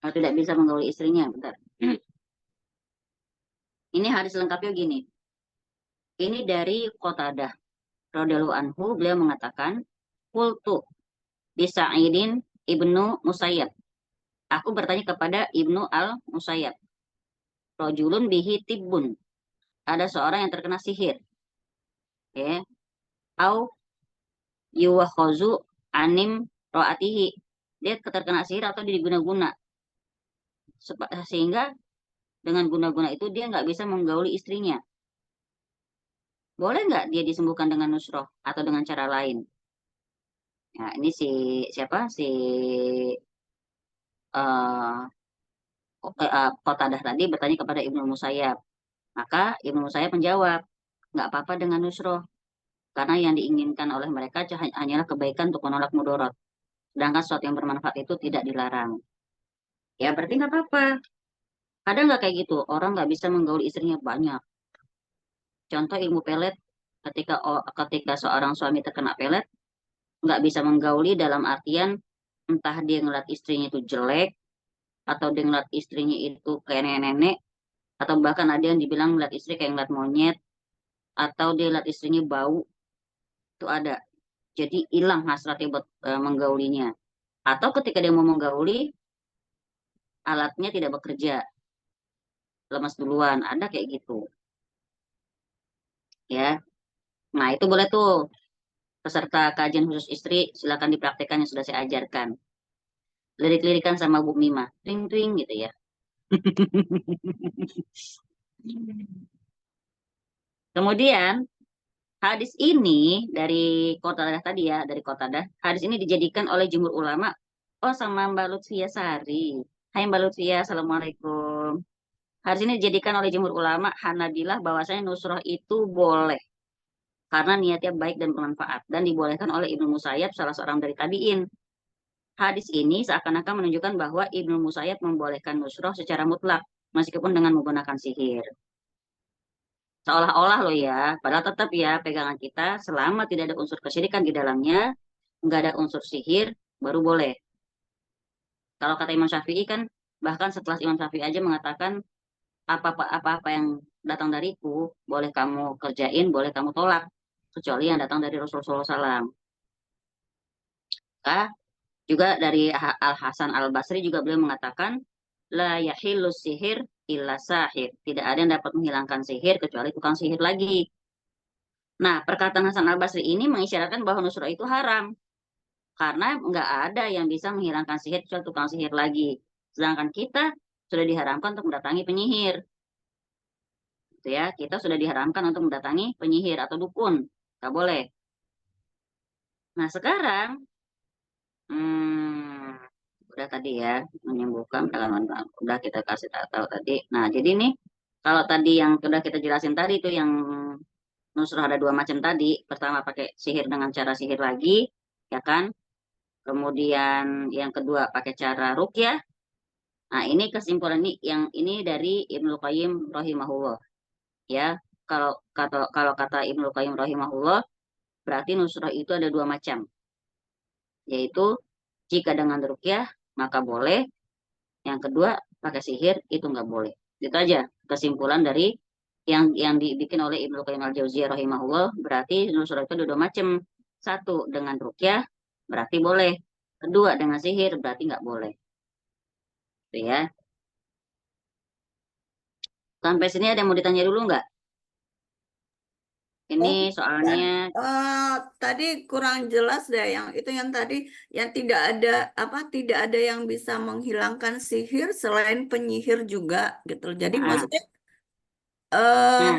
Tidak bisa menggauli istrinya, bentar. Ini hadis lengkapnya gini. Ini dari Qatadah radhiyallahu anhu, beliau mengatakan, qultu di Sa'idin ibnu Musayyab. Aku bertanya kepada Ibnu al-Musayyab. Rajulun bihi tibbun. Ada seorang yang terkena sihir. Ya. Au yuwakhozu anim ro'atihi. Dia terkena sihir atau diguna-guna. Sehingga dengan guna-guna itu dia nggak bisa menggauli istrinya. Boleh nggak dia disembuhkan dengan nusroh atau dengan cara lain? Nah, ini siapa? Uh, Qatadah tadi bertanya kepada Ibnu Musayyab. Maka Ibnu Musayyab menjawab, nggak apa-apa dengan nusroh. Karena yang diinginkan oleh mereka hanyalah kebaikan untuk menolak mudarat. Sedangkan sesuatu yang bermanfaat itu tidak dilarang. Ya berarti nggak apa-apa. Ada nggak kayak gitu? Orang nggak bisa menggauli istrinya banyak. Contoh ilmu pelet, ketika seorang suami terkena pelet, nggak bisa menggauli dalam artian entah dia ngeliat istrinya itu jelek, atau dia ngeliat istrinya itu kayak nenek-nenek, atau bahkan ada yang dibilang ngeliat istri kayak ngeliat monyet, atau dia ngeliat istrinya bau, itu ada. Jadi hilang hasratnya buat menggaulinya. Atau ketika dia mau menggauli, alatnya tidak bekerja, lemas duluan, ada kayak gitu. ya. Nah, itu boleh tuh peserta kajian khusus istri silakan dipraktekkan yang sudah saya ajarkan. Lirik-lirikan sama Bu Mima, twing-twing gitu ya. Kemudian hadis ini dari Qatadah tadi ya, dari Qatadah. Hadis ini dijadikan oleh jumhur ulama. Oh, sama Mbak Lutfia Sari. Hai Mbak Lutfia, Assalamualaikum. Hadis ini dijadikan oleh jumhur ulama Hanabilah bahwasanya nusroh itu boleh karena niatnya baik dan bermanfaat dan dibolehkan oleh Ibnu Musayyab, salah seorang dari tabi'in. Hadis ini seakan-akan menunjukkan bahwa Ibnu Musayyab membolehkan nusroh secara mutlak meskipun dengan menggunakan sihir. Seolah-olah loh ya, padahal tetap ya pegangan kita selama tidak ada unsur kesyirikan di dalamnya, nggak ada unsur sihir, baru boleh. Kalau kata Imam Syafi'i kan, bahkan setelah Imam Syafi'i aja mengatakan apa-apa yang datang dariku, boleh kamu kerjain, boleh kamu tolak, kecuali yang datang dari Rasulullah SAW. Juga dari Al Hasan Al Basri juga beliau mengatakan, la yahillu sihir illa sahir. Tidak ada yang dapat menghilangkan sihir kecuali tukang sihir lagi. Nah, perkataan Hasan Al Basri ini mengisyaratkan bahwa nusroh itu haram. Karena nggak ada yang bisa menghilangkan sihir kecuali tukang sihir lagi. Sedangkan kita sudah diharamkan untuk mendatangi penyihir. Gitu ya, kita sudah diharamkan untuk mendatangi penyihir atau dukun. Nggak boleh. Nah, sekarang, udah tadi ya, menyembuhkan udah kita kasih tahu tadi. Nah, jadi nih, kalau tadi yang sudah kita jelasin tadi itu yang nusroh ada dua macam tadi. Pertama pakai sihir dengan cara sihir lagi, ya kan? Kemudian yang kedua pakai cara ruqyah. Nah, ini kesimpulan ini dari Ibnu Qayyim rahimahullah. Ya, kalau kata Ibnu Qayyim rahimahullah, berarti nusroh itu ada dua macam. Yaitu jika dengan ruqyah maka boleh, yang kedua pakai sihir itu nggak boleh. Itu aja kesimpulan dari yang dibikin oleh Ibnu Qayyim al-Jauziyah rahimahullah. Berarti nusroh itu ada dua macam. Satu dengan ruqyah berarti boleh. Kedua dengan sihir berarti nggak boleh. Itu ya. Sampai sini ada yang mau ditanya dulu nggak? Ini soalnya
Tadi kurang jelas deh yang itu yang tadi yang tidak ada yang bisa menghilangkan sihir selain penyihir juga gitu. Jadi
Nah.
maksudnya eh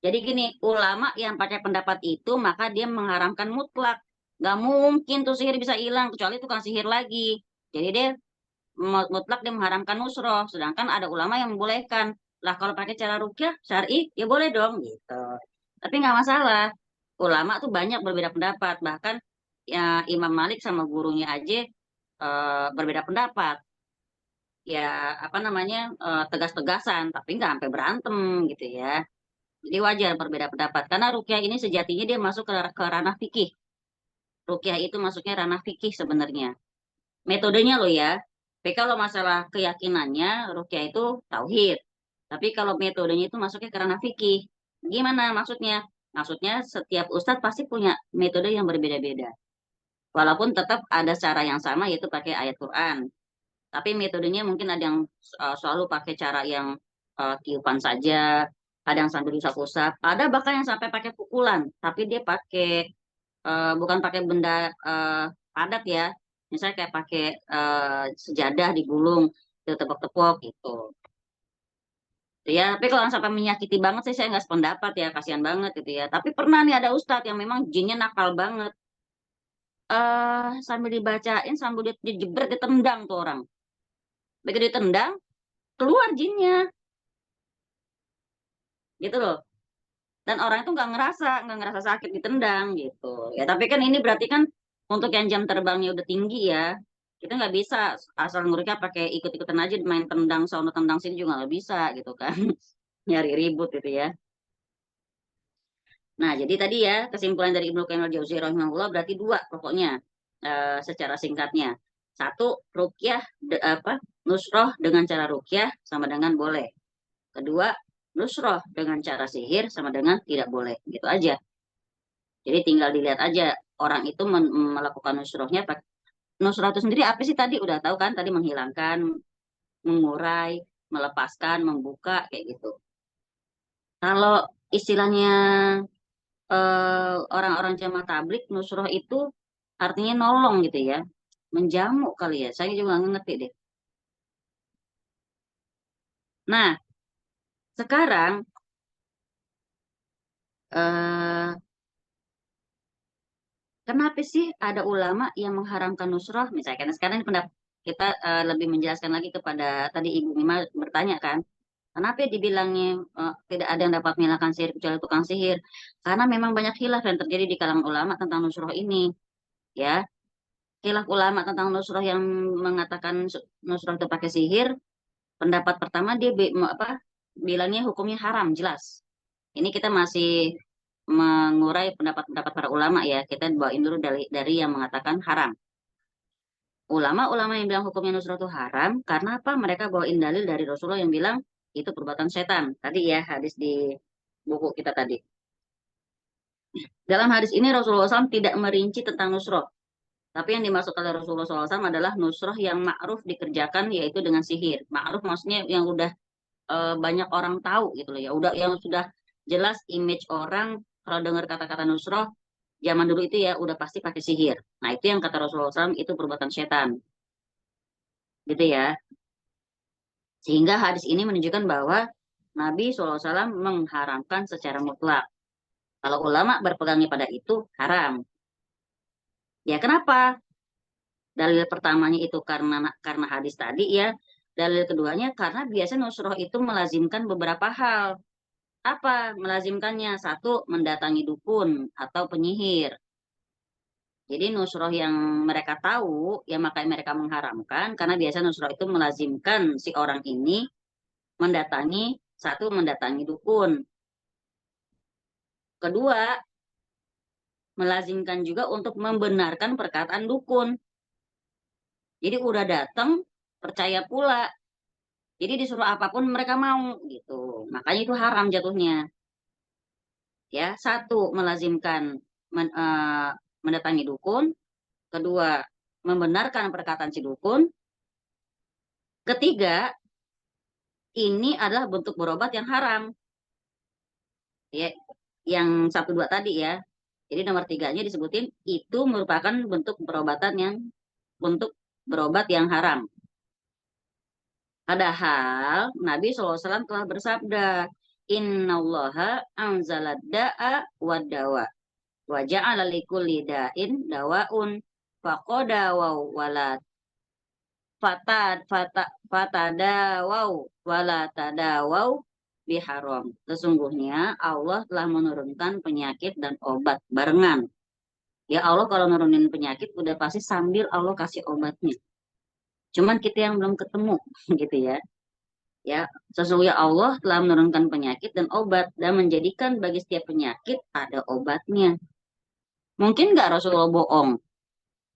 jadi gini, ulama yang pakai pendapat itu maka dia mengharamkan mutlak. Nggak mungkin tuh sihir bisa hilang kecuali tukang sihir lagi. Jadi dia mutlak dia mengharamkan nusroh. Sedangkan ada ulama yang membolehkan. Lah kalau pakai cara ruqyah syar'i ya boleh dong gitu. Tapi nggak masalah. Ulama tuh banyak berbeda pendapat. Bahkan ya Imam Malik sama gurunya aja berbeda pendapat. Ya apa namanya tegas-tegasan, tapi nggak sampai berantem gitu ya. Jadi wajar berbeda pendapat karena ruqyah ini sejatinya dia masuk ke ranah fikih. Ruqyah itu masuknya ranah fikih sebenarnya. Metodenya loh ya. Tapi kalau masalah keyakinannya ruqyah itu tauhid. Tapi kalau metodenya itu masuknya ke ranah fikih. Gimana maksudnya? Maksudnya setiap ustadz pasti punya metode yang berbeda-beda. Walaupun tetap ada cara yang sama yaitu pakai ayat Quran. Tapi metodenya mungkin ada yang selalu pakai cara yang tiupan saja, ada yang sambil usap-usap, ada bahkan yang sampai pakai pukulan, tapi dia pakai bukan pakai benda padat ya, misalnya kayak pakai sejadah digulung, ditepok-tepok gitu. Ya, tapi kalau yang sampai menyakiti banget sih saya nggak sependapat ya, kasihan banget gitu ya. Tapi pernah nih ada ustadz yang memang jinnya nakal banget. Sambil dibacain, sambil dijebret, ditendang tuh orang. Begitu ditendang, keluar jinnya. Gitu loh. Dan orang itu nggak ngerasa sakit ditendang gitu. Ya tapi kan ini berarti kan untuk yang jam terbangnya udah tinggi ya, kita nggak bisa asal ngurunya pakai ikut-ikutan aja main tendang sono tendang sini juga nggak bisa gitu kan. Nyari ribut gitu ya. Nah jadi tadi ya kesimpulan dari Ibnu Qayyim al-Jauziyah rahimahullah berarti dua pokoknya secara singkatnya. Satu, ruqyah nusroh dengan cara ruqyah sama dengan boleh. Kedua, nusroh dengan cara sihir sama dengan tidak boleh. Gitu aja. Jadi tinggal dilihat aja orang itu melakukan nusrohnya. Nusroh itu sendiri apa sih tadi? Udah tahu kan? Tadi menghilangkan, mengurai, melepaskan, membuka, kayak gitu. Kalau istilahnya orang-orang jamaah tablik nusroh itu artinya nolong gitu ya, menjamu kali ya, saya juga nggak ngerti deh. Nah, sekarang eh, kenapa sih ada ulama yang mengharamkan nusroh? Misalnya, karena sekarang pendapat kita lebih menjelaskan lagi kepada tadi Ibu Mima bertanya kan, kenapa dibilangnya tidak ada yang dapat menghilangkan sihir kecuali tukang sihir? Karena memang banyak khilaf yang terjadi di kalangan ulama tentang nusroh ini, ya. Khilaf ulama tentang nusroh yang mengatakan nusroh itu pakai sihir. Pendapat pertama dia bilangnya hukumnya haram jelas. Ini kita masih mengurai pendapat-pendapat para ulama ya. Kita bawain dulu dari yang mengatakan haram. Ulama-ulama yang bilang hukumnya nusroh itu haram karena apa? Mereka bawain dalil dari Rasulullah yang bilang itu perbuatan setan. Tadi ya hadis di buku kita tadi. Dalam hadis ini Rasulullah SAW tidak merinci tentang nusroh. Tapi yang dimaksud oleh Rasulullah SAW adalah nusroh yang ma'ruf dikerjakan yaitu dengan sihir. Ma'ruf maksudnya yang udah banyak orang tahu gitu loh ya. Udah yang sudah jelas image orang kalau dengar kata-kata nusroh zaman dulu itu ya udah pasti pakai sihir. Nah itu yang kata Rasulullah SAW itu perbuatan setan. Gitu ya. Sehingga hadis ini menunjukkan bahwa Nabi SAW mengharamkan secara mutlak. Kalau ulama berpegangnya pada itu haram. Ya kenapa? Dalil pertamanya itu karena hadis tadi ya. Dalil keduanya karena biasa nusroh itu melazimkan beberapa hal. Apa melazimkannya? Satu, mendatangi dukun atau penyihir. Jadi nusroh yang mereka tahu, ya makanya mereka mengharamkan karena biasa nusroh itu melazimkan si orang ini mendatangi dukun. Kedua, melazimkan juga untuk membenarkan perkataan dukun. Jadi udah datang, percaya pula. Jadi disuruh apapun mereka mau gitu. Makanya itu haram jatuhnya. Ya, satu melazimkan mendatangi dukun, kedua membenarkan perkataan si dukun, ketiga ini adalah bentuk berobat yang haram. Ya, yang 1, 2 tadi ya. Jadi nomor 3-nya disebutin itu merupakan bentuk berobat yang haram. Padahal Nabi SAW telah bersabda, Innallaha anzalad da'a wa dawa. Wa ja'ala likulli da'in dawaun. Faqadawaw wala fatadawaw wala tadawaw biharam. Sesungguhnya Allah telah menurunkan penyakit dan obat barengan. Ya Allah kalau nurunin penyakit udah pasti sambil Allah kasih obatnya. Cuman kita yang belum ketemu gitu ya. Ya, sesungguhnya Allah telah menurunkan penyakit dan obat dan menjadikan bagi setiap penyakit ada obatnya. Mungkin nggak Rasulullah bohong?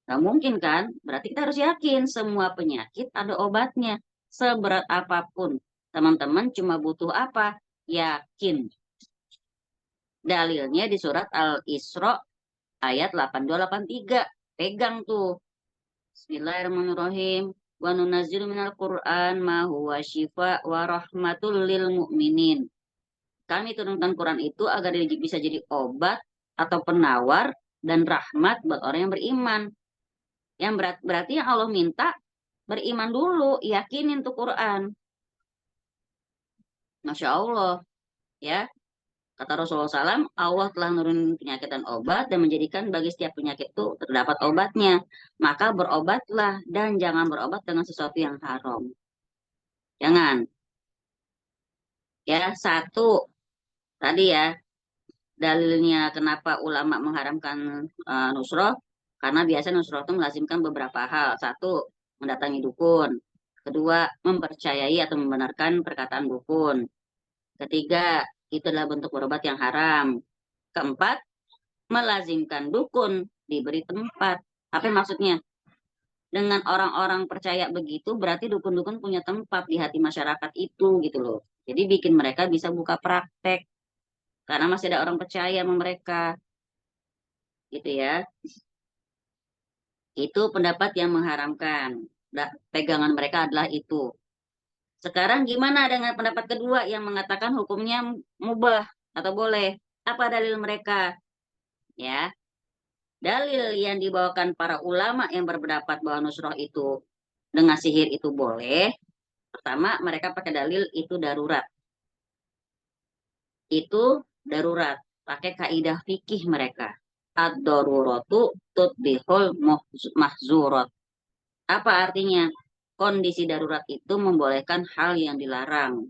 Nggak mungkin kan? Berarti kita harus yakin semua penyakit ada obatnya. Seberat apapun. Teman-teman cuma butuh apa? Yakin. Dalilnya di surat Al-Isra ayat 82-83. Pegang tuh. Bismillahirrahmanirrahim. Wa nunazzilu minal Qur'an ma huwa syifa wa rahmatul lil mu'minin. Kami turunkan Quran itu agar bisa jadi obat atau penawar dan rahmat buat orang yang beriman. Yang berarti yang Allah minta beriman dulu, yakinin tuh Quran. Masya Allah, ya. Kata Rasulullah SAW, Allah telah nurunin penyakit dan obat dan menjadikan bagi setiap penyakit itu terdapat obatnya. Maka berobatlah dan jangan berobat dengan sesuatu yang haram. Jangan. Ya, satu. Tadi ya, dalilnya kenapa ulama mengharamkan nusroh. Karena biasa nusroh itu melazimkan beberapa hal. Satu, mendatangi dukun. Kedua, mempercayai atau membenarkan perkataan dukun. Ketiga, itu adalah bentuk berobat yang haram. Keempat, melazimkan dukun diberi tempat. Apa maksudnya? Dengan orang-orang percaya begitu, berarti dukun-dukun punya tempat di hati masyarakat itu gitu loh. Jadi bikin mereka bisa buka praktek. Karena masih ada orang percaya sama mereka. Gitu ya. Itu pendapat yang mengharamkan. Pegangan mereka adalah itu. Sekarang gimana dengan pendapat kedua yang mengatakan hukumnya mubah? atau boleh. Apa dalil mereka? Ya, dalil yang dibawakan para ulama yang berpendapat bahwa nusroh itu dengan sihir itu boleh. Pertama, mereka pakai dalil itu darurat. Itu darurat. Pakai kaidah fikih mereka. Ad-daruratu tutbihul mahzurat. Apa artinya? Kondisi darurat itu membolehkan hal yang dilarang.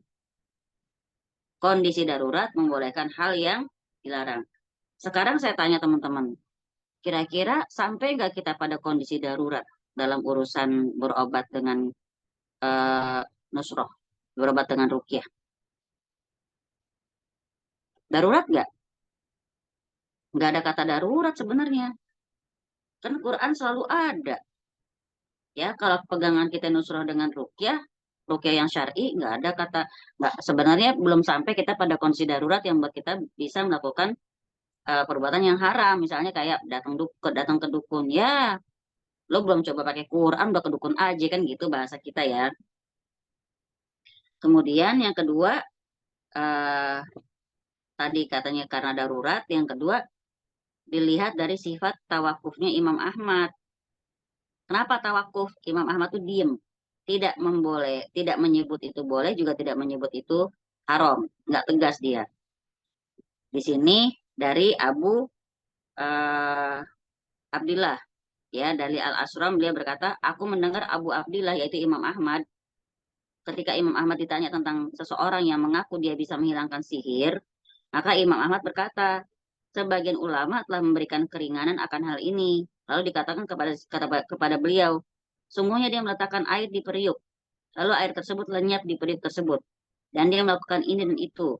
Kondisi darurat membolehkan hal yang dilarang. Sekarang saya tanya teman-teman, kira-kira sampai nggak kita pada kondisi darurat dalam urusan berobat dengan nusroh, berobat dengan ruqyah? Darurat nggak? Nggak ada kata darurat sebenarnya. Kan Quran selalu ada. Ya, kalau pegangan kita nusroh dengan ruqyah yang syar'i, nggak ada kata, nggak, sebenarnya belum sampai kita pada kondisi darurat yang buat kita bisa melakukan perbuatan yang haram. Misalnya kayak datang ke dukun. Ya, lo belum coba pakai Quran, udah ke dukun aja, kan gitu bahasa kita ya. Kemudian yang kedua, tadi katanya karena darurat. Yang kedua, dilihat dari sifat tawakufnya Imam Ahmad. Kenapa tawakuf? Imam Ahmad tuh diem, tidak menyebut itu boleh, juga tidak menyebut itu haram, nggak tegas dia. Di sini dari Abu Abdillah, ya, dari Al-Asram, dia berkata, aku mendengar Abu Abdillah yaitu Imam Ahmad, ketika Imam Ahmad ditanya tentang seseorang yang mengaku dia bisa menghilangkan sihir, maka Imam Ahmad berkata, sebagian ulama telah memberikan keringanan akan hal ini. Lalu dikatakan kepada beliau, sungguhnya dia meletakkan air di periuk, lalu air tersebut lenyap di periuk tersebut, dan dia melakukan ini dan itu.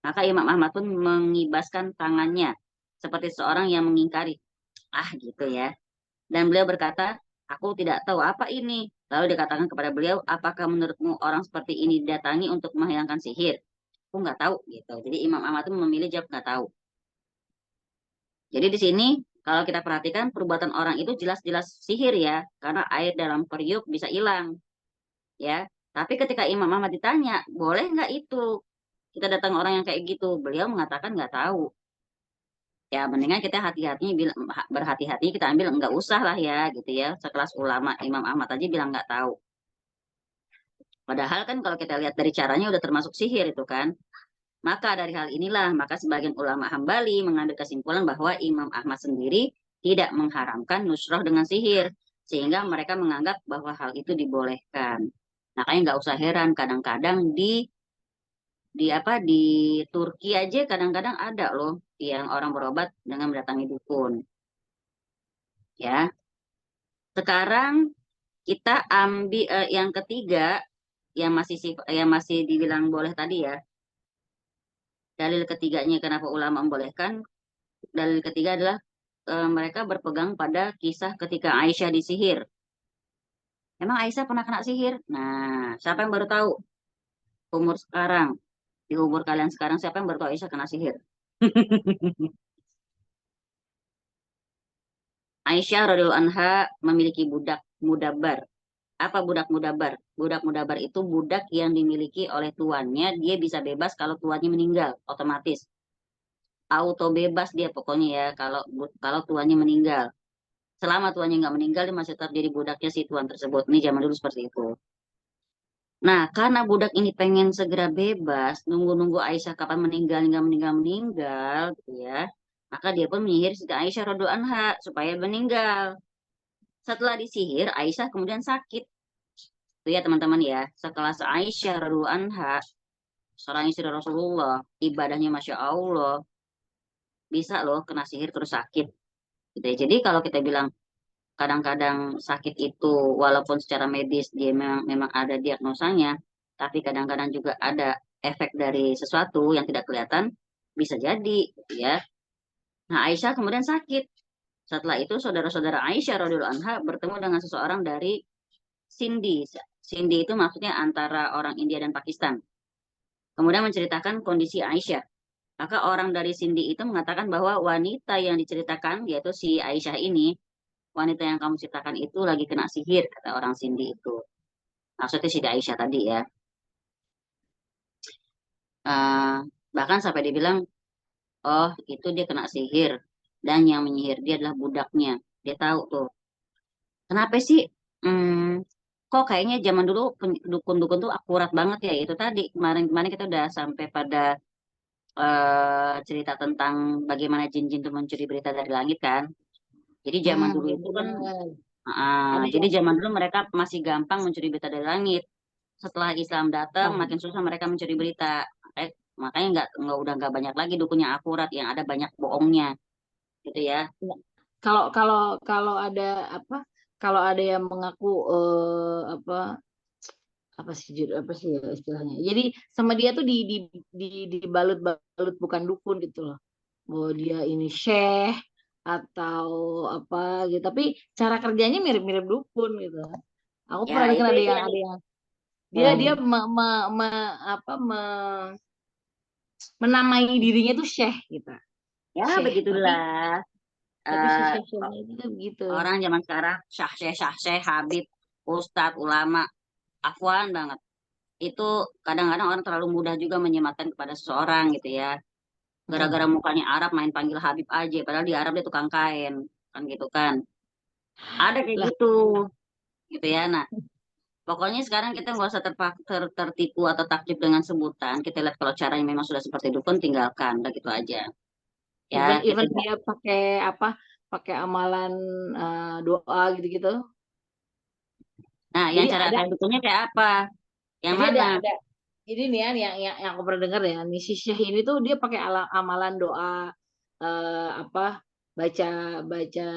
Maka Imam Ahmad pun mengibaskan tangannya, seperti seorang yang mengingkari. Gitu ya. Dan beliau berkata, aku tidak tahu apa ini. Lalu dikatakan kepada beliau, apakah menurutmu orang seperti ini didatangi untuk menghilangkan sihir? Aku nggak tahu gitu. Jadi Imam Ahmad itu memilih jawab nggak tahu. Jadi di sini kalau kita perhatikan perbuatan orang itu jelas-jelas sihir ya, karena air dalam periuk bisa hilang, ya. Tapi ketika Imam Ahmad ditanya, boleh nggak itu? Kita datang orang yang kayak gitu, beliau mengatakan nggak tahu. Ya mendingan kita berhati-hati, kita ambil nggak usah lah ya, gitu ya. Sekelas ulama Imam Ahmad aja bilang nggak tahu. Padahal kan kalau kita lihat dari caranya udah termasuk sihir itu kan. Maka dari hal inilah, maka sebagian ulama Hambali mengambil kesimpulan bahwa Imam Ahmad sendiri tidak mengharamkan nusroh dengan sihir, sehingga mereka menganggap bahwa hal itu dibolehkan. Makanya nggak usah heran, kadang-kadang di Turki aja kadang-kadang ada loh yang orang berobat dengan mendatangi dukun. Ya. Sekarang kita ambil yang ketiga yang masih dibilang boleh tadi ya. Dalil ketiganya kenapa ulama membolehkan? Dalil ketiga adalah mereka berpegang pada kisah ketika Aisyah disihir. Emang Aisyah pernah kena sihir? Nah, siapa yang baru tahu? Umur sekarang. Di umur kalian sekarang, siapa yang baru tahu Aisyah kena sihir? Aisyah radhiyallahu anha memiliki budak mudabar. Apa budak mudabar? Budak mudabar itu budak yang dimiliki oleh tuannya. Dia bisa bebas kalau tuannya meninggal, otomatis. Auto bebas dia pokoknya ya kalau tuannya meninggal. Selama tuannya nggak meninggal, dia masih tetap jadi budaknya si tuan tersebut. Ini zaman dulu seperti itu. Nah, karena budak ini pengen segera bebas, nunggu-nunggu Aisyah kapan meninggal, gitu ya. Maka dia pun menyihir Siti Aisyah radhiyallahu anha supaya meninggal. Setelah disihir, Aisyah kemudian sakit. Itu ya teman-teman ya. Sekelas Aisyah radhiyallahu anha, seorang istri Rasulullah, ibadahnya Masya Allah, bisa loh kena sihir terus sakit. Gitu ya. Jadi kalau kita bilang kadang-kadang sakit itu walaupun secara medis dia memang ada diagnosanya, tapi kadang-kadang juga ada efek dari sesuatu yang tidak kelihatan, bisa jadi gitu ya. Nah, Aisyah kemudian sakit. Setelah itu saudara-saudara Aisyah radhiyallahu anha bertemu dengan seseorang dari Sindi. Sindi itu maksudnya antara orang India dan Pakistan. Kemudian menceritakan kondisi Aisyah. Maka orang dari Sindi itu mengatakan bahwa wanita yang diceritakan, yaitu si Aisyah ini, wanita yang kamu ceritakan itu lagi kena sihir, kata orang Sindi itu. Maksudnya Siti Aisyah tadi ya. Bahkan sampai dia bilang, oh itu dia kena sihir. Dan yang menyihir dia adalah budaknya. Dia tahu tuh. Kenapa sih? Hmm, kok kayaknya zaman dulu dukun-dukun tuh akurat banget ya. Itu tadi kemarin-kemarin kita udah sampai pada cerita tentang bagaimana jin-jin itu mencuri berita dari langit kan. Jadi zaman dulu
Iya
itu kan,
benar. Ada
jadi
yang
zaman dulu mereka masih gampang mencuri berita dari langit. Setelah Islam datang,
oh,
makin susah mereka mencuri berita. Makanya nggak udah nggak banyak lagi dukun yang akurat, yang ada banyak bohongnya, gitu ya.
kalau kalau kalau ada apa? Kalau ada yang mengaku apa sih ya istilahnya. Jadi sama dia tuh dibalut-balut bukan dukun gitu loh. Bahwa dia ini syekh atau apa gitu. Tapi cara kerjanya mirip-mirip dukun gitu. Aku
Ya
pernah dengar
itu
ada
itu
yang
yang,
dia menamai dirinya tuh syekh gitu.
ya
Syekh.
begitulah.
Tapi si
Eh,
syekh-syekhnya itu tuh begitu.
Orang zaman sekarang syah syeh, habib, ustadz, ulama, afwan banget. Itu kadang-kadang orang terlalu mudah juga menyematkan kepada seseorang gitu ya. Gara-gara
Hmm.
mukanya Arab main panggil Habib aja, padahal di Arab dia tukang kain, kan gitu kan. Ada kayak
Lah,
gitu, gitu ya. Nah, pokoknya sekarang kita nggak usah tertipu atau takjub dengan sebutan. Kita lihat kalau caranya memang sudah seperti dukun, tinggalkan, udah gitu aja. Ya,
even
kita.
even dia pakai apa? Pakai amalan doa gitu-gitu.
Nah, yang
Jadi
cara
ada
kayak dukunnya kayak apa? Yang
jadi
mana?
ada ini nih ya yang aku pernah dengar ya, nih si syekh ini tuh dia pakai amalan doa apa baca baca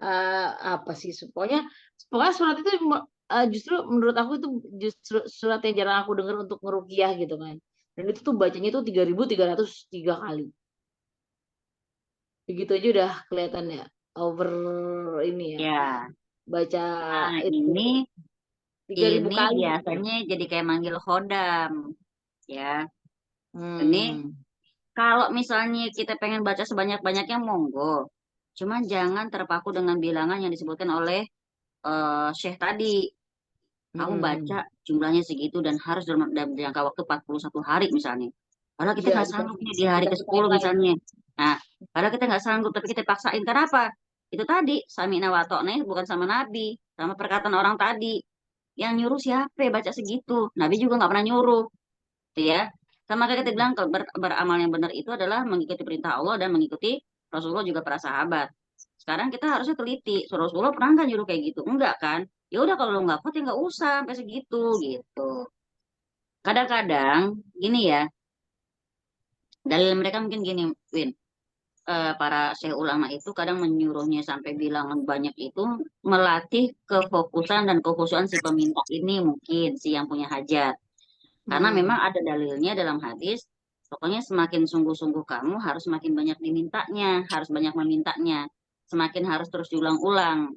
eh apa sih pokoknya pokoknya surat itu justru menurut aku itu justru surat yang jarang aku dengar untuk ngeruqyah gitu kan. Dan itu tuh bacanya tuh 3.303 kali. Begitu aja udah kelihatan ya over ini ya.
Ya,
Baca
nah
itu
ini
3.000
ini
kali gitu.
biasanya jadi kayak manggil khodam, ya. Ini
Hmm.
kalau misalnya kita pengen baca sebanyak-banyaknya monggo. Cuman jangan terpaku dengan bilangan yang disebutkan oleh Syekh tadi. Kamu baca
Hmm.
jumlahnya segitu dan harus dalam jangka waktu 41 hari misalnya. Padahal kita
Iya,
nggak sanggup nih di hari
dikasih
ke-10
timeline.
misalnya. Nah, padahal kita nggak sanggup tapi kita paksain. Kenapa? Itu tadi, Sami'na wa ta'na bukan sama Nabi. Sama perkataan orang tadi. Yang nyuruh siapa ya baca segitu? Nabi juga nggak pernah nyuruh. Gitu ya. Sama kayak kita bilang kalau beramal yang benar itu adalah mengikuti perintah Allah dan mengikuti Rasulullah juga para sahabat. Sekarang kita harusnya teliti. Rasulullah pernah nggak nyuruh kayak gitu? Enggak kan? Ya udah kalau lo nggak kuat ya nggak usah sampai segitu gitu. Kadang-kadang gini ya, dalil mereka mungkin gini, Win. Para syekh ulama itu kadang menyuruhnya sampai bilangan banyak itu melatih kefokusan dan kekhusyuan si peminta ini mungkin si yang punya hajat. Karena memang
Hmm.
ada dalilnya dalam hadis, pokoknya semakin sungguh-sungguh kamu harus semakin banyak dimintanya, harus banyak memintanya, semakin harus terus diulang-ulang.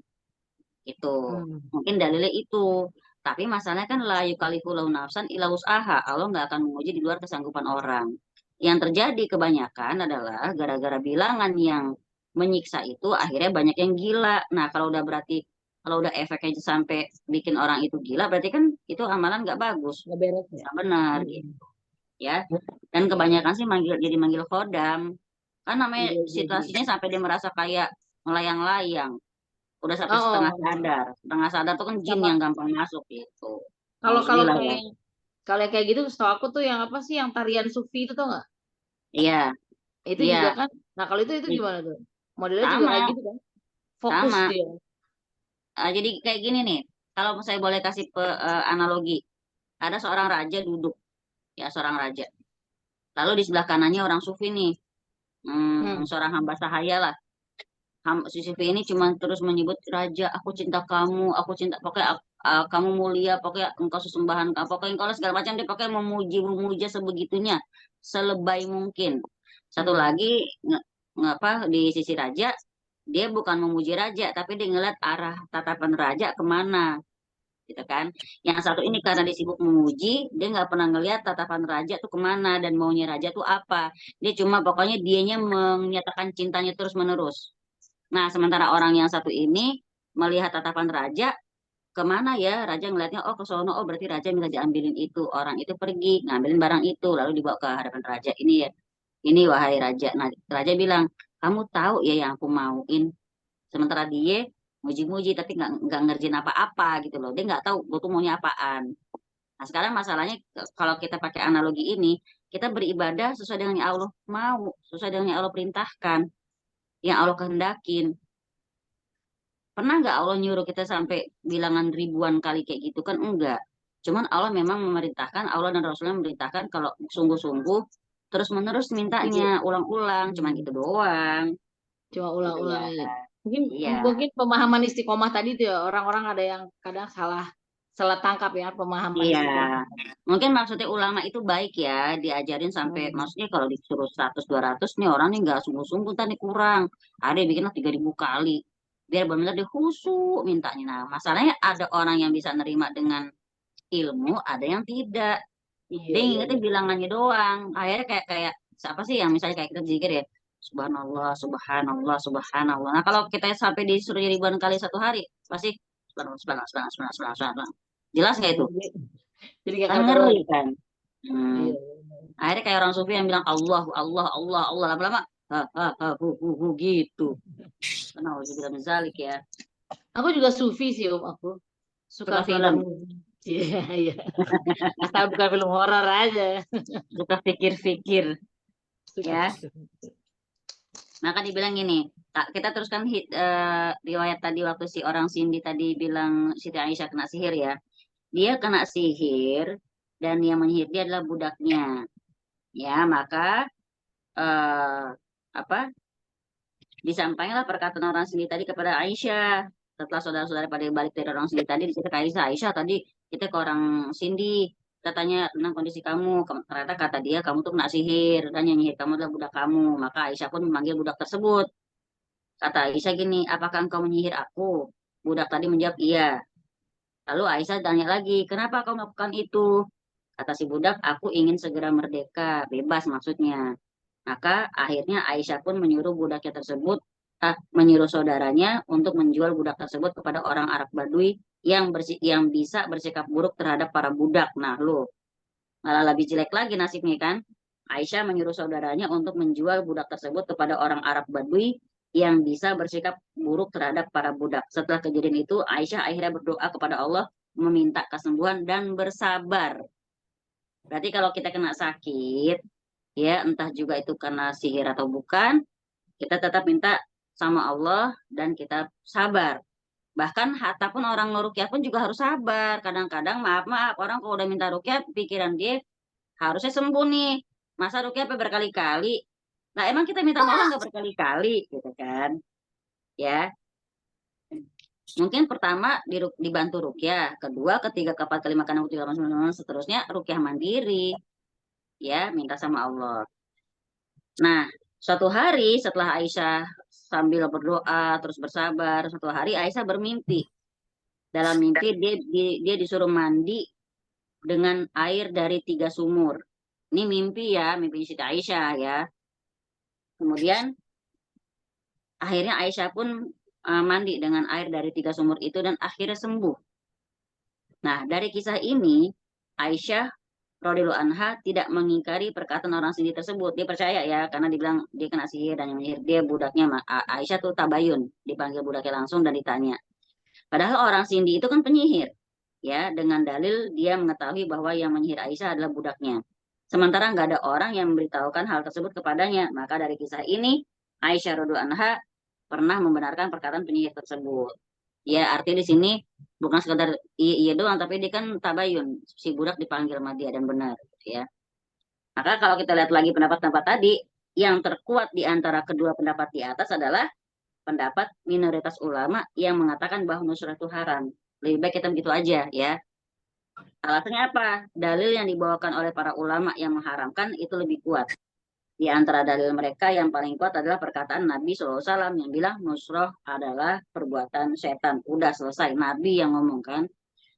Itu
Hmm.
mungkin dalilnya itu. Tapi masalahnya kan la yukallifu lahu nafsan illa wus'aha. Allah nggak akan menguji di luar kesanggupan orang. Yang terjadi kebanyakan adalah gara-gara bilangan yang menyiksa itu akhirnya banyak yang gila. Nah, kalau udah efeknya sampai bikin orang itu gila, berarti kan itu amalan nggak bagus,
Nggak beres ya.
nggak benar gitu
Hmm.
ya. Dan kebanyakan sih jadi manggil khodam. Kan namanya
Iya, iya, iya.
situasinya sampai dia merasa kayak melayang-layang. Udah sampai setengah
Oh,
sadar. Setengah sadar tuh kan jin yang
sama
gampang masuk gitu.
kalau kalau
Alhamdulillah ya.
kayak kayak gitu, setahu aku tuh yang apa sih yang tarian sufi itu tuh nggak?
Iya,
Itu
iya.
juga kan. Nah kalau itu gimana tuh? Modelnya juga kayak
Sama,
gitu kan? Fokus
sama.
dia.
Jadi kayak gini nih. Kalau saya boleh kasih analogi. Ada seorang raja duduk. Ya, seorang raja. Lalu di sebelah kanannya orang sufi nih.
Hmm.
Seorang hamba sahaya lah. Si sufi ini cuma terus menyebut raja, aku cinta kamu, aku cinta, pokoknya kamu mulia, pokoknya engkau sesembahan, pokoknya engkau lah segala macam dia pokoknya memuja sebegitunya, selebay mungkin. Satu
Hmm.
lagi ngapa di sisi raja, dia bukan memuji raja, tapi dia ngeliat arah tatapan raja kemana, gitu kan. Yang satu ini karena dia sibuk memuji, dia nggak pernah ngeliat tatapan raja tuh kemana dan maunya raja tuh apa. Dia cuma pokoknya dianya menyatakan cintanya terus menerus. Nah, sementara orang yang satu ini melihat tatapan raja, kemana ya? Raja ngeliatnya, oh ke sono, oh berarti raja minta diambilin itu. Orang itu pergi ngambilin barang itu, lalu dibawa ke hadapan raja. Ini wahai raja. Nah, raja bilang, kamu tahu ya yang aku mauin. Sementara dia muji-muji tapi nggak ngerjain apa-apa gitu loh. Dia nggak tahu gue tuh maunya apaan. Nah, sekarang masalahnya kalau kita pakai analogi ini, kita beribadah sesuai dengan yang Allah mau, sesuai dengan yang Allah perintahkan, yang Allah kehendakin. Pernah nggak Allah nyuruh kita sampai bilangan ribuan kali kayak gitu kan? Enggak. Cuman Allah memang memerintahkan, Allah dan Rasulnya memerintahkan kalau sungguh-sungguh terus-menerus mintanya, ulang-ulang, cuman gitu doang.
Cuma
Gitu
ulang-ulang
ya.
ya. Mungkin
Iya.
mungkin pemahaman istiqomah tadi tuh ya, orang-orang ada yang kadang salah tangkap ya pemahaman
Iya,
istiqomah.
mungkin maksudnya ulama itu baik ya, diajarin sampai,
Hmm.
maksudnya kalau disuruh 100-200 nih orang nih nggak sungguh-sungguh, ntar nih kurang. Ada yang bikinlah 3000 kali, biar benar-benar dia khusyuk mintanya. Nah, masalahnya ada orang yang bisa nerima dengan ilmu, ada yang tidak.
Iya,
Dia
iya,
ngingetin
iya.
bilangannya doang. Akhirnya kayak siapa sih yang misalnya kayak kita zikir ya, subhanallah, subhanallah, subhanallah. Nah, kalau kita sampai disuruh ribuan kali satu hari, pasti subhanallah, subhanallah, subhanallah, subhanallah, subhanallah. Jelas nggak itu?
Jadi gak
Kan
karuan.
ngeri kan. Hmm.
Iya.
Akhirnya kayak orang sufi yang bilang Allah, Allah, Allah, Allah, lama-lama gitu. Kenapa bilang zalik ya?
Aku juga sufi sih aku.
Suka
Suka
film,
musik. Iya, iya. Asal bukan film horor aja.
suka pikir-pikir
Suka.
ya. Maka dibilang gini, kita teruskan riwayat tadi waktu si orang Sindi tadi bilang Siti Aisyah kena sihir ya. Dia kena sihir dan yang menyihir dia adalah budaknya. Ya, maka disampaikanlah perkataan orang Sindi tadi kepada Aisyah. Setelah saudara-saudara pada balik dari orang Sindi tadi, diceritain ke Aisyah, Aisyah tadi kita ke orang Sindi, kita tanya tentang kondisi kamu. Ternyata kata dia kamu tuh kena sihir dan yang nyihir kamu adalah budak kamu. Maka Aisyah pun memanggil budak tersebut. Kata Aisyah gini, apakah engkau menyihir aku? Budak tadi menjawab iya. Lalu Aisyah tanya lagi, kenapa kau melakukan itu? Kata si budak, aku ingin segera merdeka, bebas maksudnya. Maka akhirnya Aisyah pun menyuruh budaknya tersebut, menyuruh saudaranya untuk menjual budak tersebut kepada orang Arab Badui yang bisa bersikap buruk terhadap para budak. Nah, lo malah lebih jelek lagi nasibnya kan? Aisyah menyuruh saudaranya untuk menjual budak tersebut kepada orang Arab Badui yang bisa bersikap buruk terhadap para budak. Setelah kejadian itu, Aisyah akhirnya berdoa kepada Allah, meminta kesembuhan dan bersabar. Berarti kalau kita kena sakit, ya entah juga itu karena sihir atau bukan, kita tetap minta sama Allah dan kita sabar. Bahkan hatta pun orang ngerukyah pun juga harus sabar. Kadang-kadang maaf orang kalau udah minta rukyah pikiran dia harusnya sembuh nih. Masa rukyah apa berkali-kali? Nah emang kita minta Allah nggak berkali-kali gitu kan? Ya. Mungkin pertama dibantu rukyah, kedua, ketiga, keempat, kelima, keenam, ketujuh, delapan, sembilan, seterusnya rukyah mandiri. Ya, minta sama Allah. Nah, suatu hari setelah Aisyah sambil berdoa terus bersabar, suatu hari Aisyah bermimpi. Dalam mimpi dia disuruh mandi dengan air dari 3 sumur. Ini mimpi ya, mimpi Siti Aisyah ya. Kemudian akhirnya Aisyah pun mandi dengan air dari 3 sumur itu dan akhirnya sembuh. Nah, dari kisah ini Aisyah radhiyallahu anha tidak mengingkari perkataan orang Sindi tersebut. Dia percaya ya, karena dibilang dia kena sihir dan yang menyihir dia budaknya. Aisyah tuh tabayun, dipanggil budaknya langsung dan ditanya. Padahal orang Sindi itu kan penyihir, ya, dengan dalil dia mengetahui bahwa yang menyihir Aisyah adalah budaknya. Sementara nggak ada orang yang memberitahukan hal tersebut kepadanya. Maka dari kisah ini, Aisyah radhiyallahu anha pernah membenarkan perkataan penyihir tersebut. Ya, artinya di sini bukan sekedar iya doang, tapi dia kan tabayun, si budak dipanggil sama dia dan benar, ya. Maka kalau kita lihat lagi pendapat-pendapat tadi, yang terkuat di antara kedua pendapat di atas adalah pendapat minoritas ulama yang mengatakan bahwa nusrah itu haram. Lebih baik kita begitu aja, ya. Alasannya apa? Dalil yang dibawakan oleh para ulama yang mengharamkan itu lebih kuat. Di antara dalil mereka yang paling kuat adalah perkataan Nabi SAW yang bilang nusroh adalah perbuatan setan. Udah selesai, Nabi yang ngomong kan.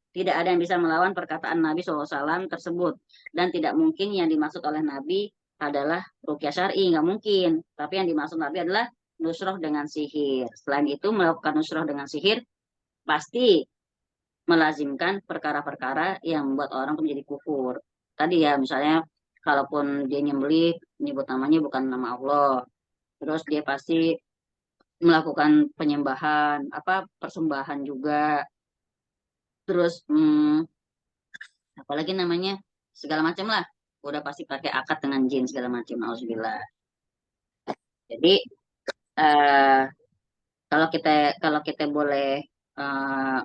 Tidak ada yang bisa melawan perkataan Nabi SAW tersebut. Dan tidak mungkin yang dimaksud oleh Nabi adalah ruqyah syar'i, nggak mungkin. Tapi yang dimaksud Nabi adalah nusroh dengan sihir. Selain itu melakukan nusroh dengan sihir, pasti melazimkan perkara-perkara yang membuat orang tuh menjadi kufur. Tadi ya, misalnya kalaupun dia nyembelih, nyebut namanya bukan nama Allah, terus dia pasti melakukan penyembahan, persembahan juga, terus apalagi namanya segala macam lah, udah pasti pakai akad dengan jin segala macam. Alhamdulillah. Jadi eh, kalau kita boleh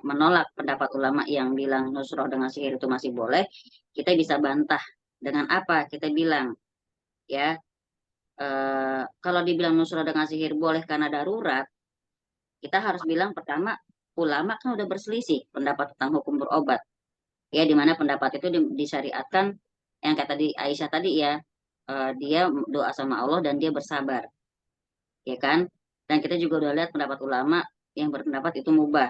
menolak pendapat ulama yang bilang nusroh dengan sihir itu masih boleh, kita bisa bantah dengan apa? Kita bilang ya, kalau dibilang nusroh dengan sihir boleh karena darurat, kita harus bilang pertama, ulama kan udah berselisih pendapat tentang hukum berobat. Ya, di mana pendapat itu disyariatkan yang kata tadi Aisyah tadi ya, dia doa sama Allah dan dia bersabar. Ya kan? Dan kita juga udah lihat pendapat ulama yang berpendapat itu mubah.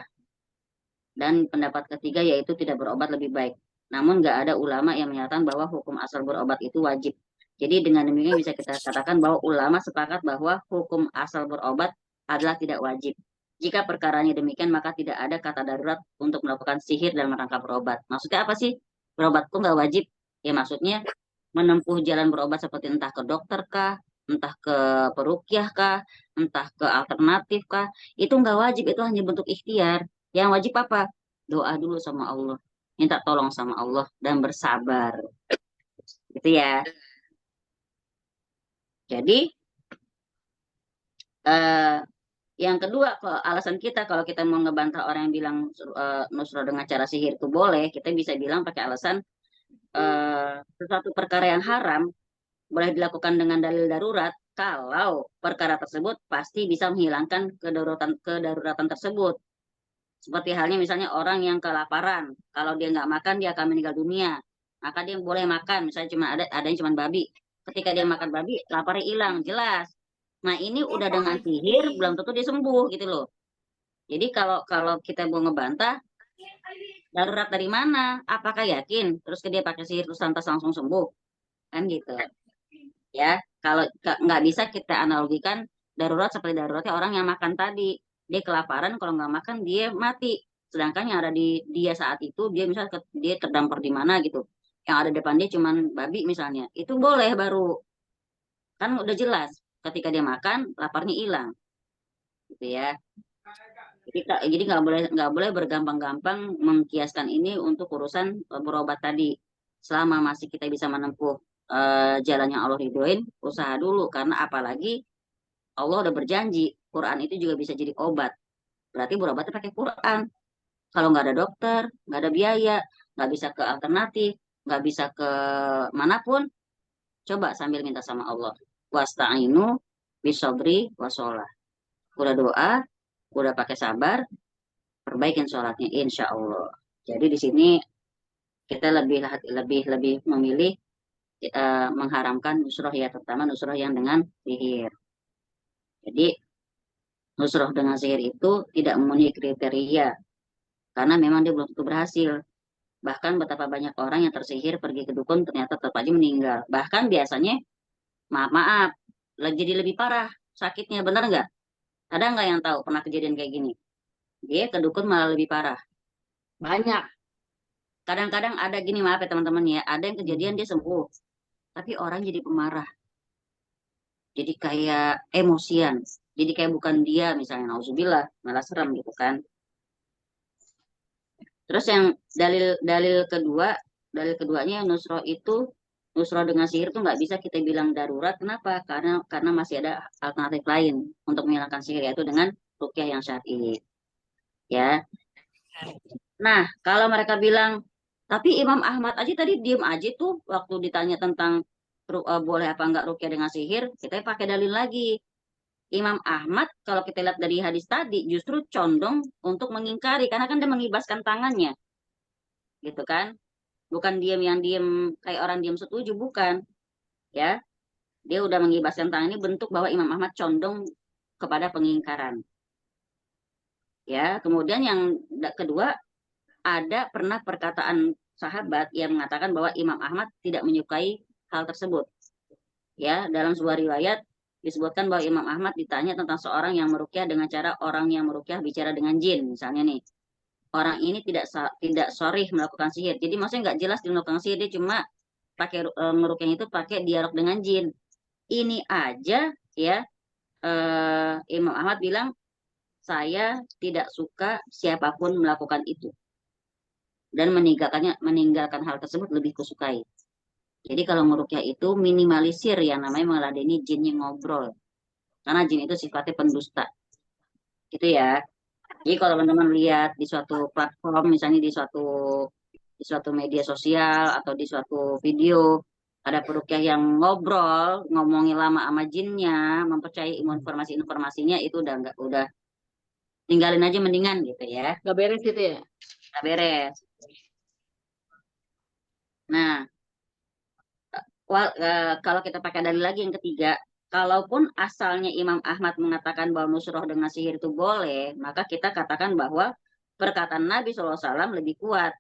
Dan pendapat ketiga yaitu tidak berobat lebih baik. Namun nggak ada ulama yang menyatakan bahwa hukum asal berobat itu wajib. Jadi dengan demikian bisa kita katakan bahwa ulama sepakat bahwa hukum asal berobat adalah tidak wajib. Jika perkaranya demikian, maka tidak ada kata darurat untuk melakukan sihir dalam rangka berobat. Maksudnya apa sih? Berobat itu nggak wajib. Ya maksudnya menempuh jalan berobat seperti entah ke dokter kah, entah ke peruqyah kah, entah ke alternatif kah, itu nggak wajib, itu hanya bentuk ikhtiar. Yang wajib apa? Doa dulu sama Allah, minta tolong sama Allah, dan bersabar. Gitu ya. Jadi, yang kedua, alasan kita kalau kita mau ngebantah orang yang bilang nusroh dengan cara sihir itu boleh, kita bisa bilang pakai alasan sesuatu perkara yang haram boleh dilakukan dengan dalil darurat kalau perkara tersebut pasti bisa menghilangkan kedaruratan tersebut. Seperti halnya misalnya orang yang kelaparan, kalau dia nggak makan dia akan meninggal dunia, maka dia boleh makan. Misalnya cuma ada yang cuma babi, ketika dia makan babi laparnya hilang, jelas. Nah ini udah dengan sihir belum tentu dia sembuh gitu loh. Jadi kalau kita mau ngebantah darurat dari mana, apakah yakin terus dia pakai sihir terus lantas langsung sembuh, kan gitu ya. Kalau nggak bisa kita analogikan darurat seperti daruratnya orang yang makan tadi, dia kelaparan, kalau nggak makan dia mati, sedangkan yang ada di dia saat itu dia misalnya dia terdampar di mana gitu, yang ada depan dia cuman babi misalnya, itu boleh baru, kan udah jelas ketika dia makan laparnya hilang gitu ya. Jadi nggak boleh bergampang-gampang mengkiaskan ini untuk urusan berobat tadi. Selama masih kita bisa menempuh jalan yang Allah ridhoin, usaha dulu, karena apalagi Allah udah berjanji Quran itu juga bisa jadi obat. Berarti berobatnya pakai Quran. Kalau nggak ada dokter, nggak ada biaya, nggak bisa ke alternatif, nggak bisa ke manapun, coba sambil minta sama Allah. Wasta'inu bisobri wasolah. Udah doa, udah pakai sabar, perbaikin sholatnya insya Allah. Jadi di sini kita lebih memilih mengharamkan nusroh ya, terutama nusroh yang dengan sihir. Jadi nusroh dengan sihir itu tidak memenuhi kriteria karena memang dia belum tentu berhasil. Bahkan betapa banyak orang yang tersihir pergi ke dukun ternyata tetap aja meninggal. Bahkan biasanya maaf jadi lebih parah sakitnya, bener nggak? Ada nggak yang tahu pernah kejadian kayak gini? Dia ke dukun malah lebih parah.
Banyak.
Kadang-kadang ada gini, maaf ya teman-teman ya, ada yang kejadian dia sembuh, tapi orang jadi pemarah. Jadi kayak emosian. Jadi kayak bukan dia misalnya, nauzubillah, malah serem gitu kan. Terus yang dalil keduanya nusroh dengan sihir itu nggak bisa kita bilang darurat. Kenapa? Karena masih ada alternatif lain untuk menghilangkan sihir, yaitu dengan ruqyah yang syar'i. Ya. Nah, kalau mereka bilang, tapi Imam Ahmad aja tadi diem aja tuh waktu ditanya tentang boleh apa enggak ruqyah dengan sihir, kita pakai dalil lagi. Imam Ahmad kalau kita lihat dari hadis tadi justru condong untuk mengingkari, karena kan dia mengibaskan tangannya. Gitu kan? Bukan diam kayak orang diam setuju, bukan. Ya. Dia udah mengibaskan tangan, ini bentuk bahwa Imam Ahmad condong kepada pengingkaran. Ya, kemudian yang kedua, ada pernah perkataan sahabat yang mengatakan bahwa Imam Ahmad tidak menyukai hal tersebut. Ya, dalam sebuah riwayat disebutkan bahwa Imam Ahmad ditanya tentang seorang yang meruqyah dengan cara orang yang meruqyah bicara dengan jin, misalnya nih. orang ini tidak sorry melakukan sihir. Jadi maksudnya nggak jelas dia melakukan sihir, dia cuma pakai ngerukyah itu pakai dialog dengan jin. Ini aja ya Imam Ahmad bilang saya tidak suka siapapun melakukan itu dan meninggalkan hal tersebut lebih kusukai. Jadi kalau ngerukyah itu minimalisir yang namanya meladeni jin yang ngobrol. Karena jin itu sifatnya pendusta. Gitu ya. Jadi kalau teman-teman lihat di suatu platform, misalnya di suatu media sosial atau di suatu video, ada perukyah yang ngobrol, ngomongin lama sama jinnya, mempercayai informasinya itu udah tinggalin aja mendingan gitu ya.
Gak beres gitu ya?
Nggak beres. Nah, kalau kita pakai dalil lagi yang ketiga, kalaupun asalnya Imam Ahmad mengatakan bahwa nusroh dengan sihir itu boleh, maka kita katakan bahwa perkataan Nabi SAW lebih kuat.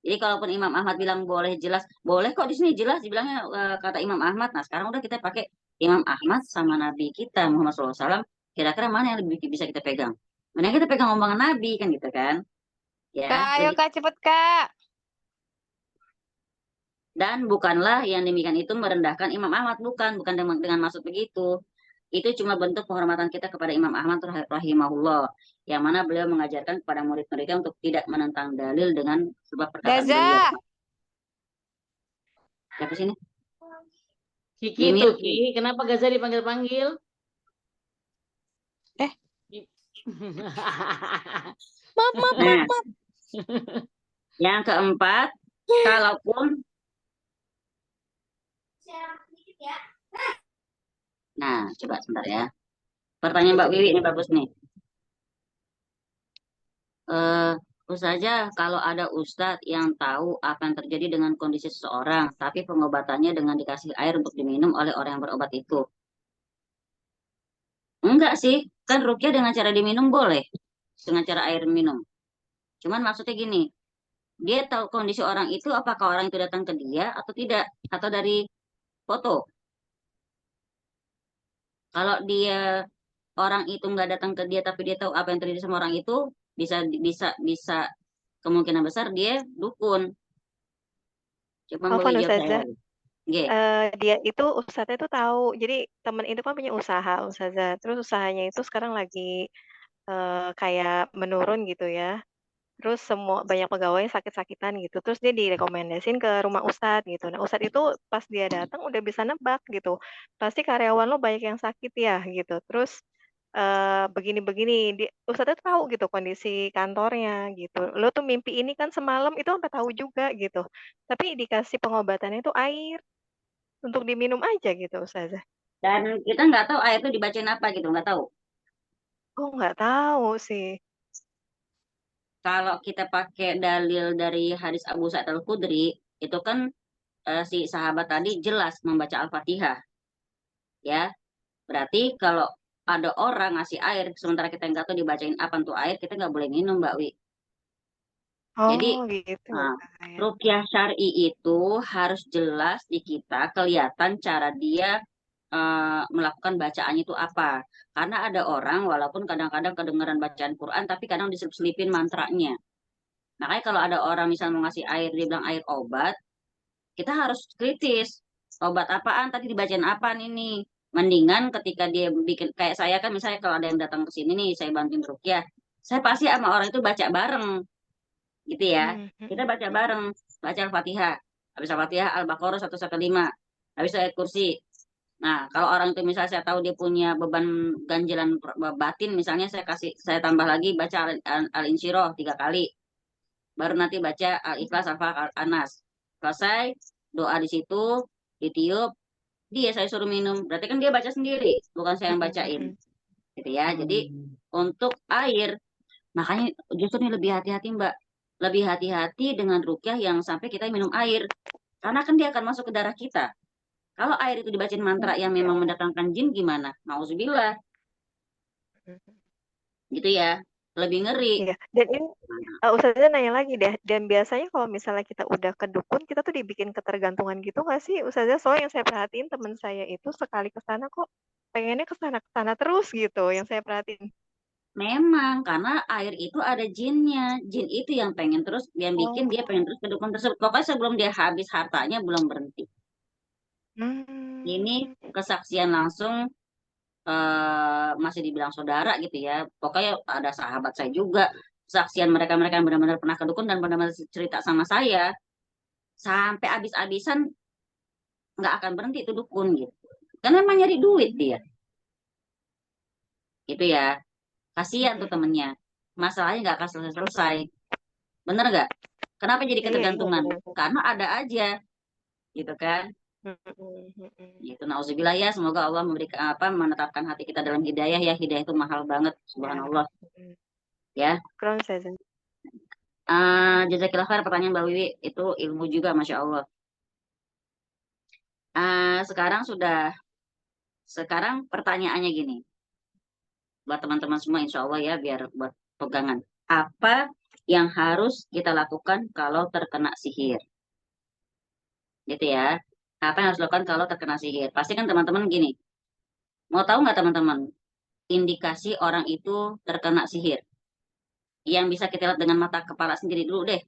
Jadi kalaupun Imam Ahmad bilang boleh, jelas boleh kok, di sini jelas dibilangnya kata Imam Ahmad. Nah sekarang udah kita pakai Imam Ahmad sama Nabi kita Muhammad SAW. Kira-kira mana yang lebih bisa kita pegang? Mana kita pegang omongan Nabi kan gitu kan? Ya.
Kak, ayo Kak, cepet Kak.
Dan bukanlah yang demikian itu merendahkan Imam Ahmad, bukan dengan maksud begitu. Itu cuma bentuk penghormatan kita kepada Imam Ahmad rahimahullah, yang mana beliau mengajarkan kepada murid-muridnya untuk tidak menentang dalil dengan sebab perkataan
Gaza.
beliau. Siapa sini?
Kiki
Mimir.
tuh, Ki. Kenapa Gaza dipanggil-panggil?
Nah, yang keempat, kalaupun nah, coba sebentar ya. Pertanyaan Mbak Wiwi ini bagus nih. Ustazah, kalau ada ustadz yang tahu apa yang terjadi dengan kondisi seseorang, tapi pengobatannya dengan dikasih air untuk diminum oleh orang yang berobat itu. Enggak sih, kan rukyah dengan cara diminum boleh. Dengan cara air minum. Cuman maksudnya gini, dia tahu kondisi orang itu, apakah orang itu datang ke dia atau tidak, atau dari foto. Kalau dia orang itu nggak datang ke dia tapi dia tahu apa yang terjadi sama orang itu, bisa kemungkinan besar dia dukun. Coba Mbak
Alvan
Wiwi jawab
Ustazah,
saya. Nggih.
dia itu ustadznya itu tahu. Jadi teman itu kan punya usaha Ustazah. Terus usahanya itu sekarang lagi kayak menurun gitu ya. Terus banyak pegawai sakit-sakitan gitu. Terus dia direkomendasin ke rumah ustadz gitu. Nah ustadz itu pas dia datang udah bisa nebak gitu. Pasti karyawan lo banyak yang sakit ya gitu. Terus begini-begini, ustadz itu tahu gitu kondisi kantornya gitu. Lo tuh mimpi ini kan semalam itu sampai tahu juga gitu. Tapi dikasih pengobatannya itu air untuk diminum aja gitu Ustazah.
Dan kita nggak tahu air itu dibacain apa gitu, nggak tahu.
Oh nggak tahu sih.
Kalau kita pakai dalil dari hadis Abu Sa'id Al-Khudri, itu kan si sahabat tadi jelas membaca Al-Fatihah. Ya, berarti kalau ada orang ngasih air, sementara kita nggak tahu dibacain apa tuh air, kita nggak boleh minum, Mbak Wi. Jadi,
Oh gitu.
rukyah syar'i itu harus jelas di kita, kelihatan cara dia melakukan bacaannya itu apa. Karena ada orang, walaupun kadang-kadang kedengaran bacaan Quran, tapi kadang diselip-selipin mantranya. Makanya kalau ada orang misalnya mau ngasih air, dia bilang air obat, kita harus kritis. Obat apaan? Tadi dibacain apaan ini? Mendingan ketika dia bikin, kayak saya kan misalnya kalau ada yang datang ke sini nih, saya bantuin rukyah, saya pasti sama orang itu baca bareng. Gitu ya. Kita baca bareng, baca Al-Fatihah. Habis Al-Fatihah, Al-Baqarah 115. Habis ayat kursi. Nah, kalau orang itu misalnya saya tahu dia punya beban ganjilan batin, misalnya saya tambah lagi baca Al-Insyirah 3 kali. Baru nanti baca Al-Ikhlas, Al-Falaq, Al-Anas. Selesai, doa di situ, ditiup, dia saya suruh minum. Berarti kan dia baca sendiri, bukan saya yang bacain. Gitu ya. Jadi untuk air, makanya justru ini lebih hati-hati Mbak. Lebih hati-hati dengan rukyah yang sampai kita minum air. Karena kan dia akan masuk ke darah kita. Kalau air itu dibacain mantra yang memang mendatangkan jin gimana? Nauzubillah. Gitu ya. Lebih ngeri.
Iya. Dan ini Ustazah nanya lagi deh. Dan biasanya kalau misalnya kita udah ke dukun, kita tuh dibikin ketergantungan gitu nggak sih Ustazah? Soalnya yang saya perhatiin teman saya itu sekali ke sana kok pengennya ke sana terus gitu yang saya perhatiin.
Memang karena air itu ada jinnya. Jin itu yang pengen terus, dia bikin dia pengen terus ke dukun tersebut. Pokoknya sebelum dia habis hartanya belum berhenti. Ini
Hmm.
kesaksian langsung masih dibilang saudara gitu ya. Pokoknya ada sahabat saya juga. Kesaksian mereka-mereka yang benar-benar pernah ke dukun dan benar-benar cerita sama saya. Sampai habis-habisan nggak akan berhenti itu dukun gitu. Karena memang nyari duit dia. Gitu ya. Kasihan tuh temennya. Masalahnya nggak akan selesai-selesai. Bener nggak? Kenapa jadi
Iya, iya
ketergantungan?
benar.
Karena ada aja, gitu kan? Gitu. Nauzubillah ya, semoga Allah memberikan menetapkan hati kita dalam hidayah ya. Hidayah itu mahal banget,
Ya.
subhanallah. Ya.
Kurang Ustazah.
Jazakillah khair pertanyaan Mbak Wiwi itu ilmu juga, masya Allah. Sekarang pertanyaannya gini, buat teman-teman semua, insya Allah ya, biar buat pegangan. Apa yang harus kita lakukan kalau terkena sihir? Gitu ya. Apa yang harus dilakukan kalau terkena sihir? Pasti kan teman-teman gini, mau tahu nggak teman-teman indikasi orang itu terkena sihir? Yang bisa kita lihat dengan mata kepala sendiri dulu deh.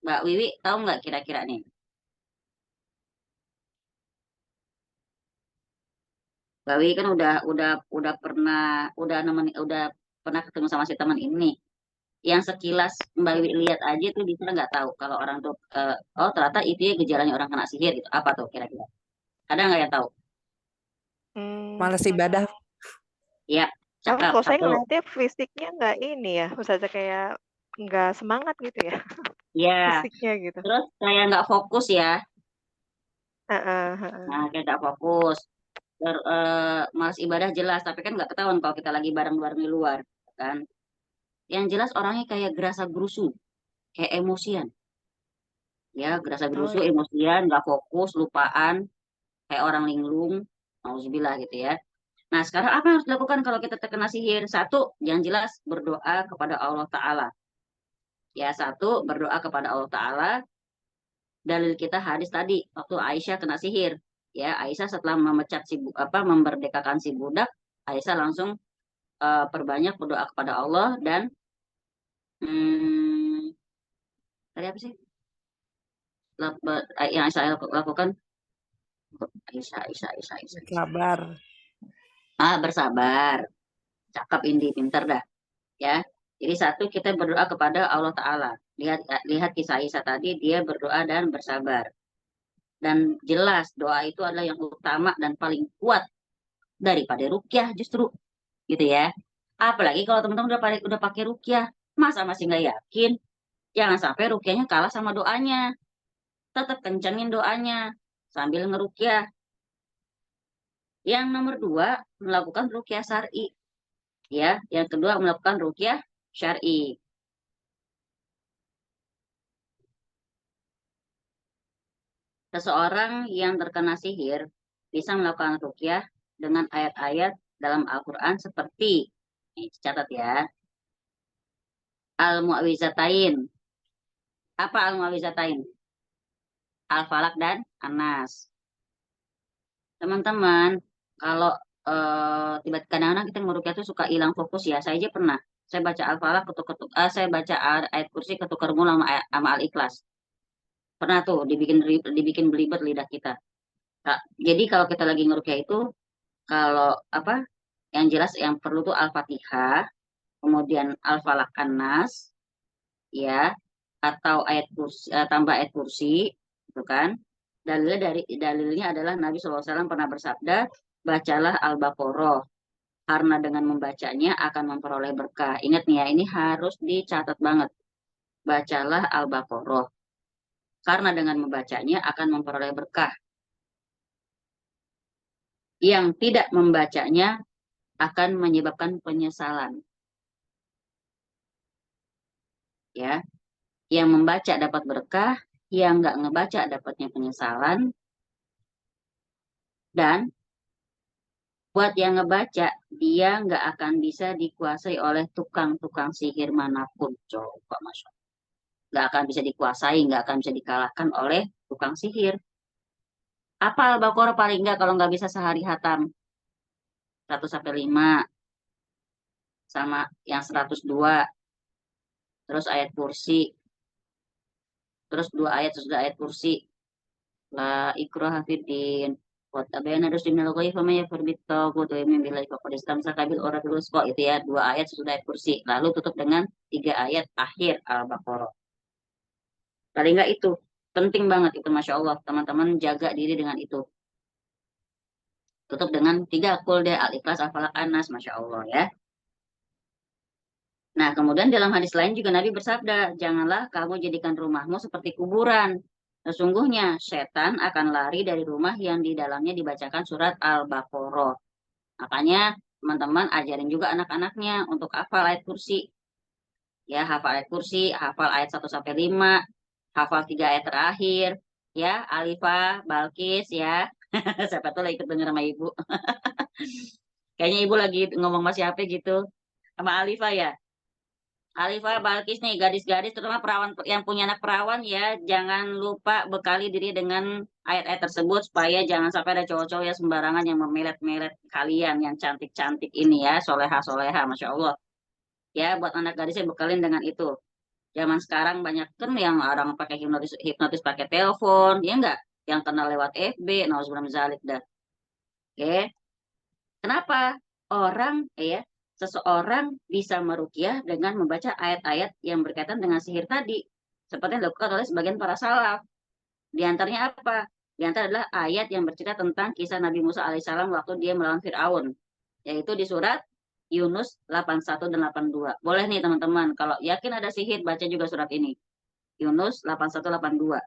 Mbak Wiwi tahu nggak kira-kira nih? Mbak Wiwi kan udah pernah ketemu sama si teman ini. Yang sekilas Mbak Wiwi lihat aja tuh bisa nggak tahu kalau orang tuh oh ternyata itu ya gejalanya orang kena sihir gitu. Apa tuh kira-kira? Ada nggak yang tahu?
Males ibadah.
Ya, cakep
Kalau saya
satu.
ngeliatnya fisiknya nggak ini ya, Ustazah kayak nggak semangat gitu ya,
Ya,
fisiknya gitu.
terus kayak nggak fokus ya.
Heeh, heeh.
Nah, kayak nggak fokus. Malas ibadah jelas, tapi kan nggak ketahuan kalau kita lagi bareng-bareng di luar, kan? Yang jelas orangnya kayak gerasa gerusu, kayak emosian, ya gerasa
Oh
gerusu,
iya.
emosian, nggak fokus, lupaan, kayak orang linglung, nauzubillah gitu ya. Nah, sekarang apa yang harus dilakukan kalau kita terkena sihir? Satu, yang jelas berdoa kepada Allah Ta'ala. Ya, satu, berdoa kepada Allah Ta'ala. Dalil kita hadis tadi, waktu Aisyah kena sihir. Ya, Aisyah setelah memerdekakan si budak, Aisyah langsung perbanyak berdoa kepada Allah dan hmm, tadi apa sih yang saya lakukan? Aisyah.
Sabar.
Bersabar. Cakep Indi, pinter dah. Ya. Jadi satu, kita berdoa kepada Allah Ta'ala. Lihat kisah Aisyah tadi, dia berdoa dan bersabar. Dan jelas doa itu adalah yang utama dan paling kuat daripada rukyah justru. Gitu ya. Apalagi kalau teman-teman udah pakai rukyah, masa masih nggak yakin? Jangan sampai rukyahnya kalah sama doanya. Tetap kencengin doanya sambil ngerukyah. Yang nomor dua, melakukan rukyah syar'i. Ya, yang kedua melakukan rukyah syar'i. Seseorang yang terkena sihir bisa melakukan rukyah dengan ayat-ayat dalam Al-Quran seperti, ini catat ya, Al-Mu'awwizatain. Apa Al-Mu'awwizatain? Al-Falaq dan An-Nas. Teman-teman, kalau tiba-tiba kadang-kadang kita ngerukyah tuh suka hilang fokus ya. Saya aja pernah. Saya baca Al-Falaq ketuk-ketuk, saya baca ayat kursi ketukar mulu sama Al-Ikhlas. Pernah tuh dibikin belibet lidah kita. Nah, jadi kalau kita lagi ngerukyah itu, kalau apa yang jelas yang perlu tuh Al-Fatihah, kemudian Al-Falaq An-Nas, ya, atau ayat kursi, tambah ayat kursi, gitu kan? Dalilnya adalah Nabi SAW pernah bersabda, bacalah Al-Baqarah, karena dengan membacanya akan memperoleh berkah. Ingat nih ya, ini harus dicatat banget. Bacalah Al-Baqarah, karena dengan membacanya akan memperoleh berkah. Yang tidak membacanya akan menyebabkan penyesalan. Ya, yang membaca dapat berkah, yang nggak ngebaca dapatnya penyesalan, dan buat yang ngebaca, dia nggak akan bisa dikuasai oleh tukang-tukang sihir manapun. Coba, Masya Allah. Nggak akan bisa dikuasai, nggak akan bisa dikalahkan oleh tukang sihir. Apa Al-Baqarah paling nggak kalau nggak bisa sehari hatam? 1-5. sama yang 102, terus ayat kursi, terus 2 ayat sesudah ayat kursi. La ikraha fiddin. Wa tabayyana rusydu minal ghayy faman yakfur bittaghut wa yu'min billahi faqad istamsaka bil urwatil wuthqa. Itu ya 2 ayat sesudah ayat kursi. Lalu tutup dengan 3 ayat akhir Al-Baqarah. Paling enggak itu penting banget itu, Masya Allah. Teman-teman jaga diri dengan itu. Tutup dengan 3 Qul deh, Al-Ikhlas, Al-Falaq, An-Nas, Masya Allah ya. Nah, kemudian dalam hadis lain juga Nabi bersabda, janganlah kamu jadikan rumahmu seperti kuburan. Sesungguhnya setan akan lari dari rumah yang di dalamnya dibacakan surat Al-Baqarah. Makanya teman-teman ajarin juga anak-anaknya untuk hafal ayat kursi. Ya, hafal ayat kursi, hafal ayat 1 sampai 5, hafal 3 ayat terakhir. Ya, Alifah, Balkis ya. Siapa tuh lah ikut denger sama ibu. Kayaknya ibu lagi ngomong sama siapa gitu. Sama Alifah ya. Alifah, Balkis nih, gadis-gadis, terutama perawan yang punya anak perawan ya, jangan lupa bekali diri dengan ayat-ayat tersebut supaya jangan sampai ada cowok-cowok yang sembarangan yang memelet-melet kalian yang cantik-cantik ini ya, soleha-soleha, Masya Allah. Ya, buat anak gadisnya bekalin dengan itu. Zaman sekarang banyak kan yang orang pakai hipnotis pakai telepon, ya enggak? Yang kenal lewat FB, nauzubillah min dzalik dah. Oke. Kenapa? Seseorang bisa meruqyah dengan membaca ayat-ayat yang berkaitan dengan sihir tadi. Seperti yang dilakukan oleh sebagian para salaf. Di antaranya apa? Di antara adalah ayat yang bercerita tentang kisah Nabi Musa alaihissalam waktu dia melawan Fir'aun. Yaitu di surat Yunus 81 dan 82. Boleh nih teman-teman, kalau yakin ada sihir, baca juga surat ini. Yunus 81-82.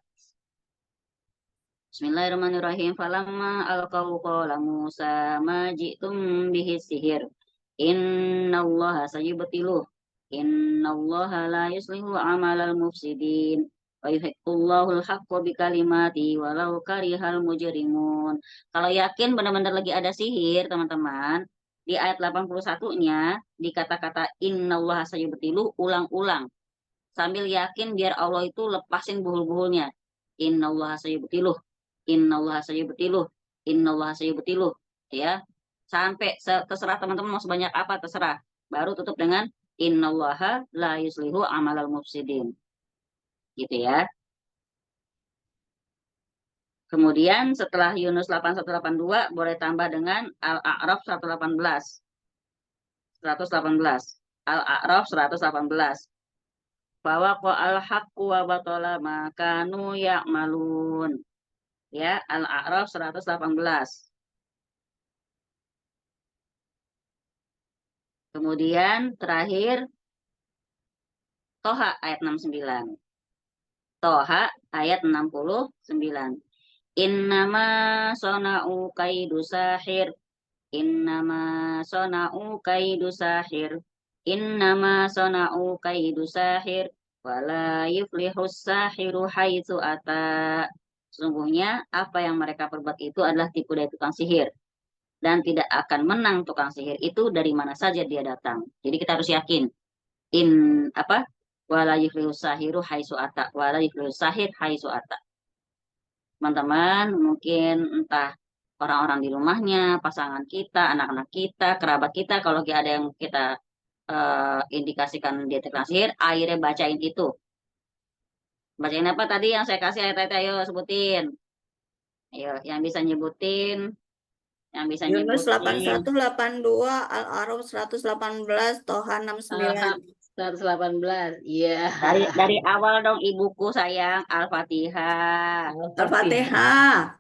Bismillahirrahmanirrahim. Falamma alqaw qala Musa ma ji'tum bihi sihir. Innallaha sayubtiluh. Innallaha la yuslihu amalal mufsidin. Wa yuhiqqullahu al-haqqa bikalimati walau karihal mujrimun. Kalau yakin benar-benar lagi ada sihir, teman-teman, di ayat 81-nya di kata-kata innallaha sayubtiluh ulang-ulang. Sambil yakin biar Allah itu lepasin buhul-buhulnya. Innallaha sayubtiluh. Innallaha sayubtiluh. Innallaha sayubtiluh. Ya. Sampai terserah teman-teman mau sebanyak apa terserah. Baru tutup dengan innallaha la yuslihu amalal mufsidin. Gitu ya. Kemudian setelah Yunus 8182 boleh tambah dengan Al-A'raf 118. 118. Al-A'raf 118. Bahwa qa'al haqqu wa batala ma kanu ya'malun. Ya, Al-A'raf 118. Kemudian terakhir Toha ayat 69. Toha ayat 69. Innama sona'u kaidu sahir. Innama sona'u kaidu sahir. Innama sona'u kaidu sahir. Wala yuflihus sahiru haitsu ata. Sesungguhnya apa yang mereka perbuat itu adalah tipu daya tukang sihir. Dan tidak akan menang tukang sihir itu dari mana saja dia datang. Jadi kita harus yakin. Wala yuflihus sahiru haitsu ata. Wala yuflihus sahir haitsu ata. Teman-teman, mungkin entah orang-orang di rumahnya, pasangan kita, anak-anak kita, kerabat kita, kalau ada yang kita indikasikan dia tukang sihir, akhirnya bacain itu. Bacain apa tadi yang saya kasih ayat-ayat, ayo sebutin. Ayo, yang bisa nyebutin. Yang bisa
Yunus
nyebutin.
81, 82, Al-A'raf 118, Toha 69.
118. Iya.
Dari awal dong ibuku sayang, Al-Fatihah.
Al-Fatihah.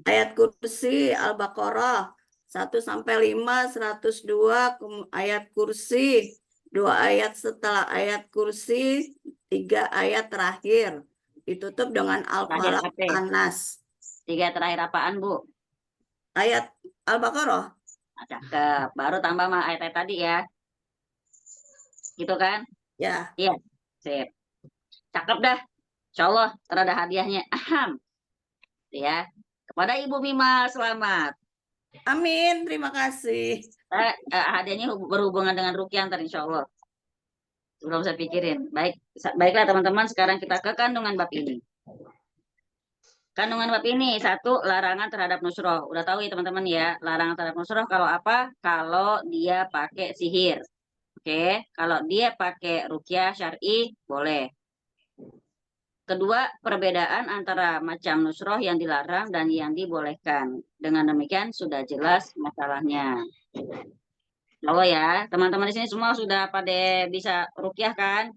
Ayat kursi Al-Baqarah 1 sampai 5, 102 ayat kursi, 2 ayat setelah ayat kursi, 3 ayat terakhir. Ditutup dengan Al-Falaq, An-Nas.
3 terakhir apaan, Bu?
Ayat Al-Baqarah.
Cakep. Baru tambah sama ayat-ayat tadi ya. Gitu kan?
Ya.
Iya. Sip. Cakep dah. Insyaallah ada hadiahnya. Aham. Ya. Kepada Ibu Mima selamat.
Amin. Terima kasih.
Hadiahnya berhubungan dengan ruqyah ntar insyaallah. Belum saya pikirin. Baiklah teman-teman, sekarang kita ke kandungan bab ini. Kandungan bab ini, satu, larangan terhadap nusroh. Udah tahu ya teman-teman ya, larangan terhadap nusroh kalau apa? Kalau dia pakai sihir. Oke, kalau dia pakai ruqyah syar'i, boleh. Kedua, perbedaan antara macam nusroh yang dilarang dan yang dibolehkan. Dengan demikian sudah jelas masalahnya. Halo ya, teman-teman di sini semua sudah pada bisa ruqyah kan?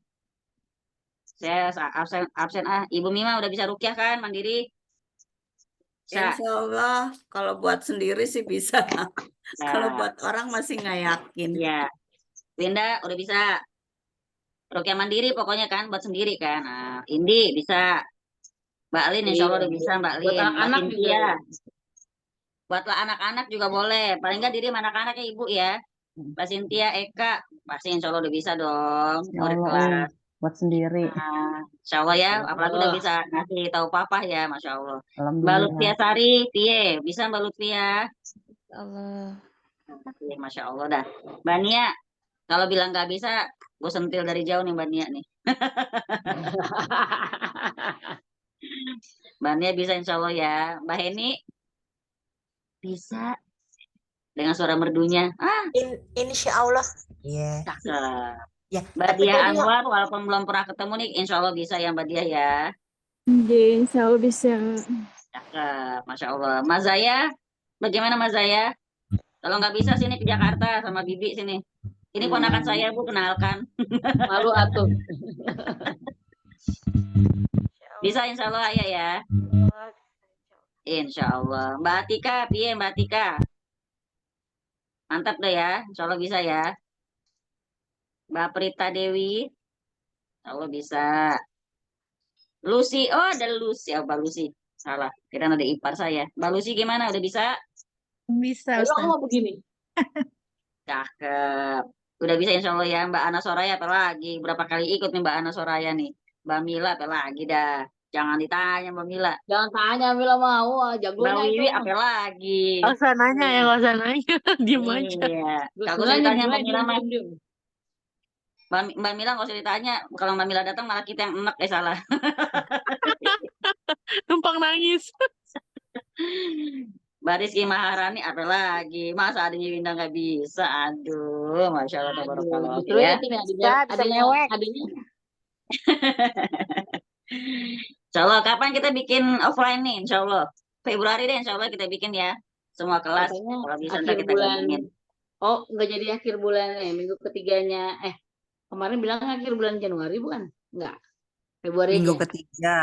Saya absen Ibu Mima udah bisa ruqyah kan, mandiri? Bisa.
Insya Allah kalau buat sendiri sih bisa. Kalau
Nah,
buat orang masih nggak yakin.
ya. Winda udah bisa. Ruqyah mandiri pokoknya kan, buat sendiri kan. Nah, Indi bisa. Mbak Lin insya Allah udah bisa, Mbak
Buat
Lin. Mbak
anak-anak juga.
Cynthia. Buatlah anak-anak juga boleh. Paling nggak diri sama anak-anaknya Ibu ya. Mbak Cynthia, Eka. Pasti insya Allah udah bisa dong.
Ya
Murid
Allah,
kelas.
buat sendiri.
Nah, insya Allah ya. Apalagi udah bisa ngasih tahu papa ya. Masya Allah. Mbak Lutfia
Alhamdulillah.
Sari, Pie. Bisa Mbak Lutfia?
Allah.
Masya Allah dah. Mbak Nia, kalau bilang nggak bisa, gue sentil dari jauh nih Mbak Nia nih. Mbak Nia bisa insya Allah ya. Mbak Heni bisa dengan suara merdunya.
Insya Allah. Iya.
Cakep.
Ya,
Mbak
tapi
Dia
tadi
Anwar, walaupun belum pernah ketemu nih, insya Allah bisa ya Mbak Dia ya.
Insya Allah bisa.
Cakep, Masya Allah. Mas Zaya, bagaimana Mas Zaya? Kalau nggak bisa sini ke Jakarta sama Bibi sini. Ini ponakan saya Bu, kenalkan.
Malu atuh.
Bisa insya Allah ayah ya. Insya Allah. Mbak Atika, piye Mbak Atika? Mantap deh ya, insya Allah bisa ya. Mbak Prita Dewi, insya Allah bisa. Lucy, oh ada Lucy, oh, Mbak Lucy. Salah, kira ada ipar saya. Mbak Lucy gimana, udah bisa?
Bisa,
Ayo
Ustaz.
kamu begini.
Cakep. Udah bisa insya Allah ya. Mbak Ana Soraya apa lagi? Berapa kali ikut nih Mbak Ana Soraya nih? Mbak Mila apa lagi dah? Jangan ditanya Mbak Mila.
Jangan tanya Mila mau,
Mbak
jagonya itu.
Wiwi apa lagi?
Gak usah nanya ya, gak usah nanya. Diem aja.
Iya.
Terus
Kalau usah ditanya Mbak Mila mah.
diem.
Mbak Mila nggak usah ditanya. Kalau Mbak Mila datang malah kita yang enek salah.
Numpang nangis.
Mbak Rizky Maharani apa lagi? Masa adanya Winda nggak bisa? Aduh, Masya Allah, tabarakallah.
Justru
Ya.
itu nih
Bisa mewek.
adanya.
Insya Allah, kapan kita bikin offline nih? Insya Allah. Februari deh, Insya Allah kita bikin ya. Semua kelas.
Katanya
Kalau bisa
akhir
ntar kita
bulan.
gabungin.
Oh, nggak jadi akhir bulan minggu ketiganya. Kemarin bilang akhir bulan Januari bukan? Enggak. Februari
Minggu
aja.
ketiga.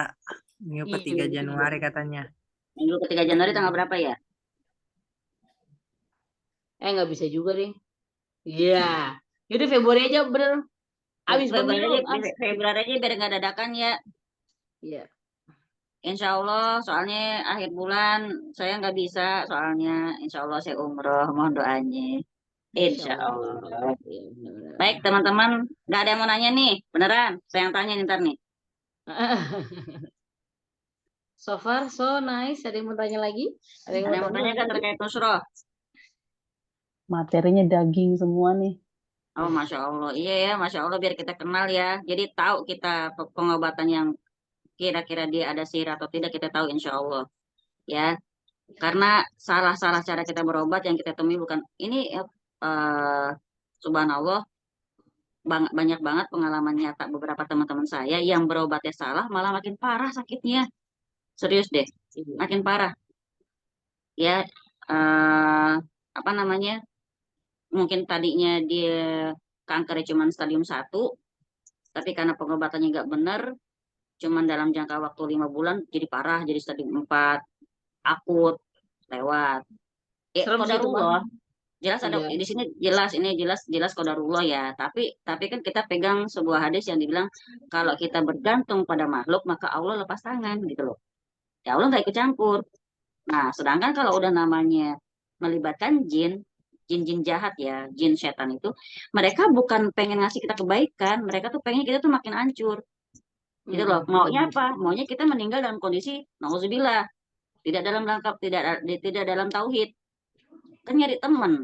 Minggu
Iya,
ketiga
minggu
Januari katanya.
Minggu ketiga Januari tanggal berapa ya?
Nggak bisa juga deh. Iya. Yaudah Februari aja bener. Abis pemilu.
Februari aja biar nggak dadakan ya.
Iya.
Insya Allah, soalnya akhir bulan saya nggak bisa, soalnya Insya Allah saya umroh, mohon doanya. Insya Allah.
Iya, bener.
Baik teman-teman, nggak ada yang mau nanya nih, beneran? Saya yang tanya nih, ntar nih.
So far so nice. Ada yang mau tanya lagi?
Ada yang mau tanya kan terkait nusroh?
Materinya daging semua nih.
Oh, Masya Allah. Iya ya, Masya Allah biar kita kenal ya. Jadi tahu kita pengobatan yang kira-kira dia ada sihir atau tidak, kita tahu insya Allah. Ya, karena salah-salah cara kita berobat yang kita temui bukan ini subhanallah, banyak banget pengalaman nyata beberapa teman-teman saya yang berobatnya salah malah makin parah sakitnya. Serius deh, makin parah. Ya, apa namanya? Mungkin tadinya dia kankernya cuma stadium 1, tapi karena pengobatannya nggak benar, cuman dalam jangka waktu 5 bulan jadi parah, jadi stadium 4, akut, lewat. Qadarullah. Jelas ada di sini, jelas qadarullah ya. Tapi kan kita pegang sebuah hadis yang dibilang kalau kita bergantung pada makhluk maka Allah lepas tangan gitu loh. Ya Allah nggak ikut campur. Nah, sedangkan kalau udah namanya melibatkan jin jahat ya, jin setan itu, mereka bukan pengen ngasih kita kebaikan, mereka tuh pengen kita tuh makin hancur. Gitu loh. Maunya apa? Maunya kita meninggal dalam kondisi nauzubillah, tidak dalam rangkap, tidak dalam tauhid. Kan nyari teman.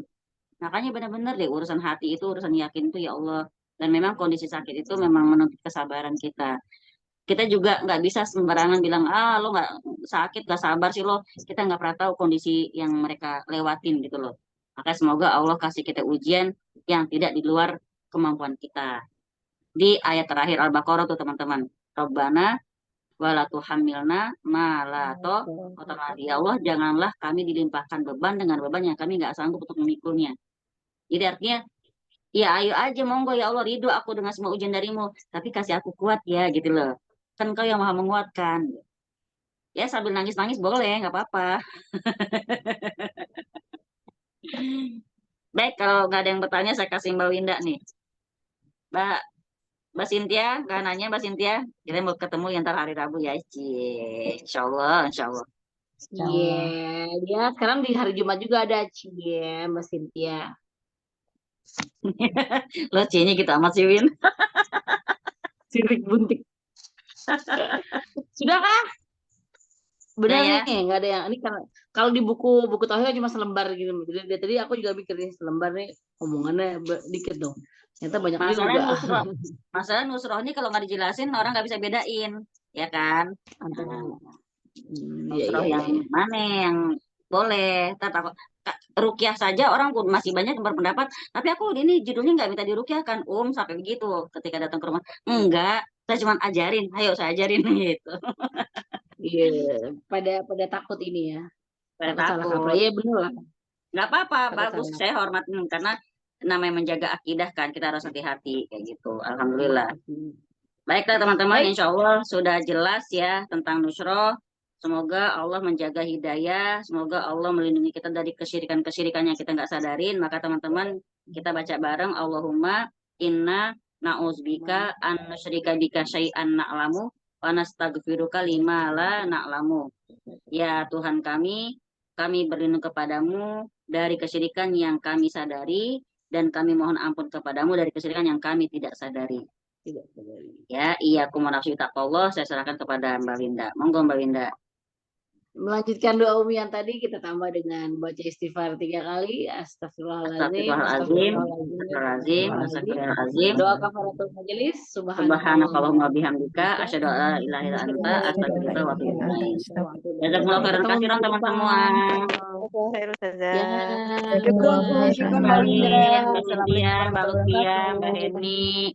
Makanya benar-benar deh urusan hati itu, urusan yakin itu ya Allah. Dan memang kondisi sakit itu memang menuntut kesabaran kita. Kita juga nggak bisa sembarangan bilang, lo nggak sakit, nggak sabar sih lo. Kita nggak pernah tahu kondisi yang mereka lewatin gitu loh. Maka semoga Allah kasih kita ujian yang tidak di luar kemampuan kita. Di ayat terakhir Al-Baqarah tuh teman-teman. Rabbana wala tuhammilna ma la ya Allah, janganlah kami dilimpahkan beban dengan beban yang kami nggak sanggup untuk memikulnya. Jadi artinya, ya ayo aja monggo ya Allah, ridho aku dengan semua ujian darimu, tapi kasih aku kuat ya gitu loh. Kan kau yang maha menguatkan. Ya sambil nangis-nangis boleh, nggak apa-apa. Baik, kalau nggak ada yang bertanya, saya kasih Mbak Winda nih. Mbak Cynthia, nggak nanya Mbak Cynthia? Kita mau ketemu yang ntar hari Rabu ya. Insya Allah, insya Allah.
Iya, dia sekarang di hari Jumat juga ada Cie, Mbak Cynthia.
Lo C-nya gitu amat sih, Win.
Sirik buntik. Sudah kah? Benar
Udah ya?
nih, nggak ada yang ini kalau di buku tauhid cuma selembar gitu. Jadi dari tadi aku juga mikir nih selembar nih omongannya dikit dong. Ternyata banyak juga.
Masalah nusroh ini kalau nggak dijelasin orang nggak bisa bedain, ya kan? Nusroh yang mana yang boleh? Rukyah saja orang pun masih banyak yang berpendapat, tapi aku ini judulnya nggak minta dirukyahkan, sampai begitu ketika datang ke rumah. Enggak, saya cuma ajarin, ayo saya ajarin gitu.
Iya, pada takut ini ya.
Pada
Salah
takut.
kaprah. Iya benar lah.
Nggak apa-apa, bagus. Saya hormatin karena namanya menjaga akidah kan, kita harus hati-hati kayak gitu. Alhamdulillah. Baiklah teman-teman, insya Allah sudah jelas ya tentang nusroh. Semoga Allah menjaga hidayah, semoga Allah melindungi kita dari kesyirikan-kesyirikan yang kita nggak sadarin. Maka teman-teman, kita baca bareng, Allahumma inna na'udzubika an nusyrika bika syai'an na'lamu wa nastaghfiruka lima la na'lamu. Ya Tuhan kami berlindung kepadamu dari kesyirikan yang kami sadari, dan kami mohon ampun kepadamu dari kesyirikan yang kami tidak sadari. Ya, iyyakum wa nafsi taqwallah, saya serahkan kepada Mbak Winda. Monggo Mbak Winda.
Melanjutkan doa Umi yang tadi kita tambah dengan baca istighfar 3 kali. Astagfirullahaladzim,
Astagfirullahaladzim.
Doa kafaratul majelis.
Subhanakallahumma bihamdika asyhadu an la ilaha illa anta astaghfiruka wa atubu ilaik. Jazakumullah khairan katsiran teman-teman. Mbak Cynthia, Mbak Lucia, Mbak Heni.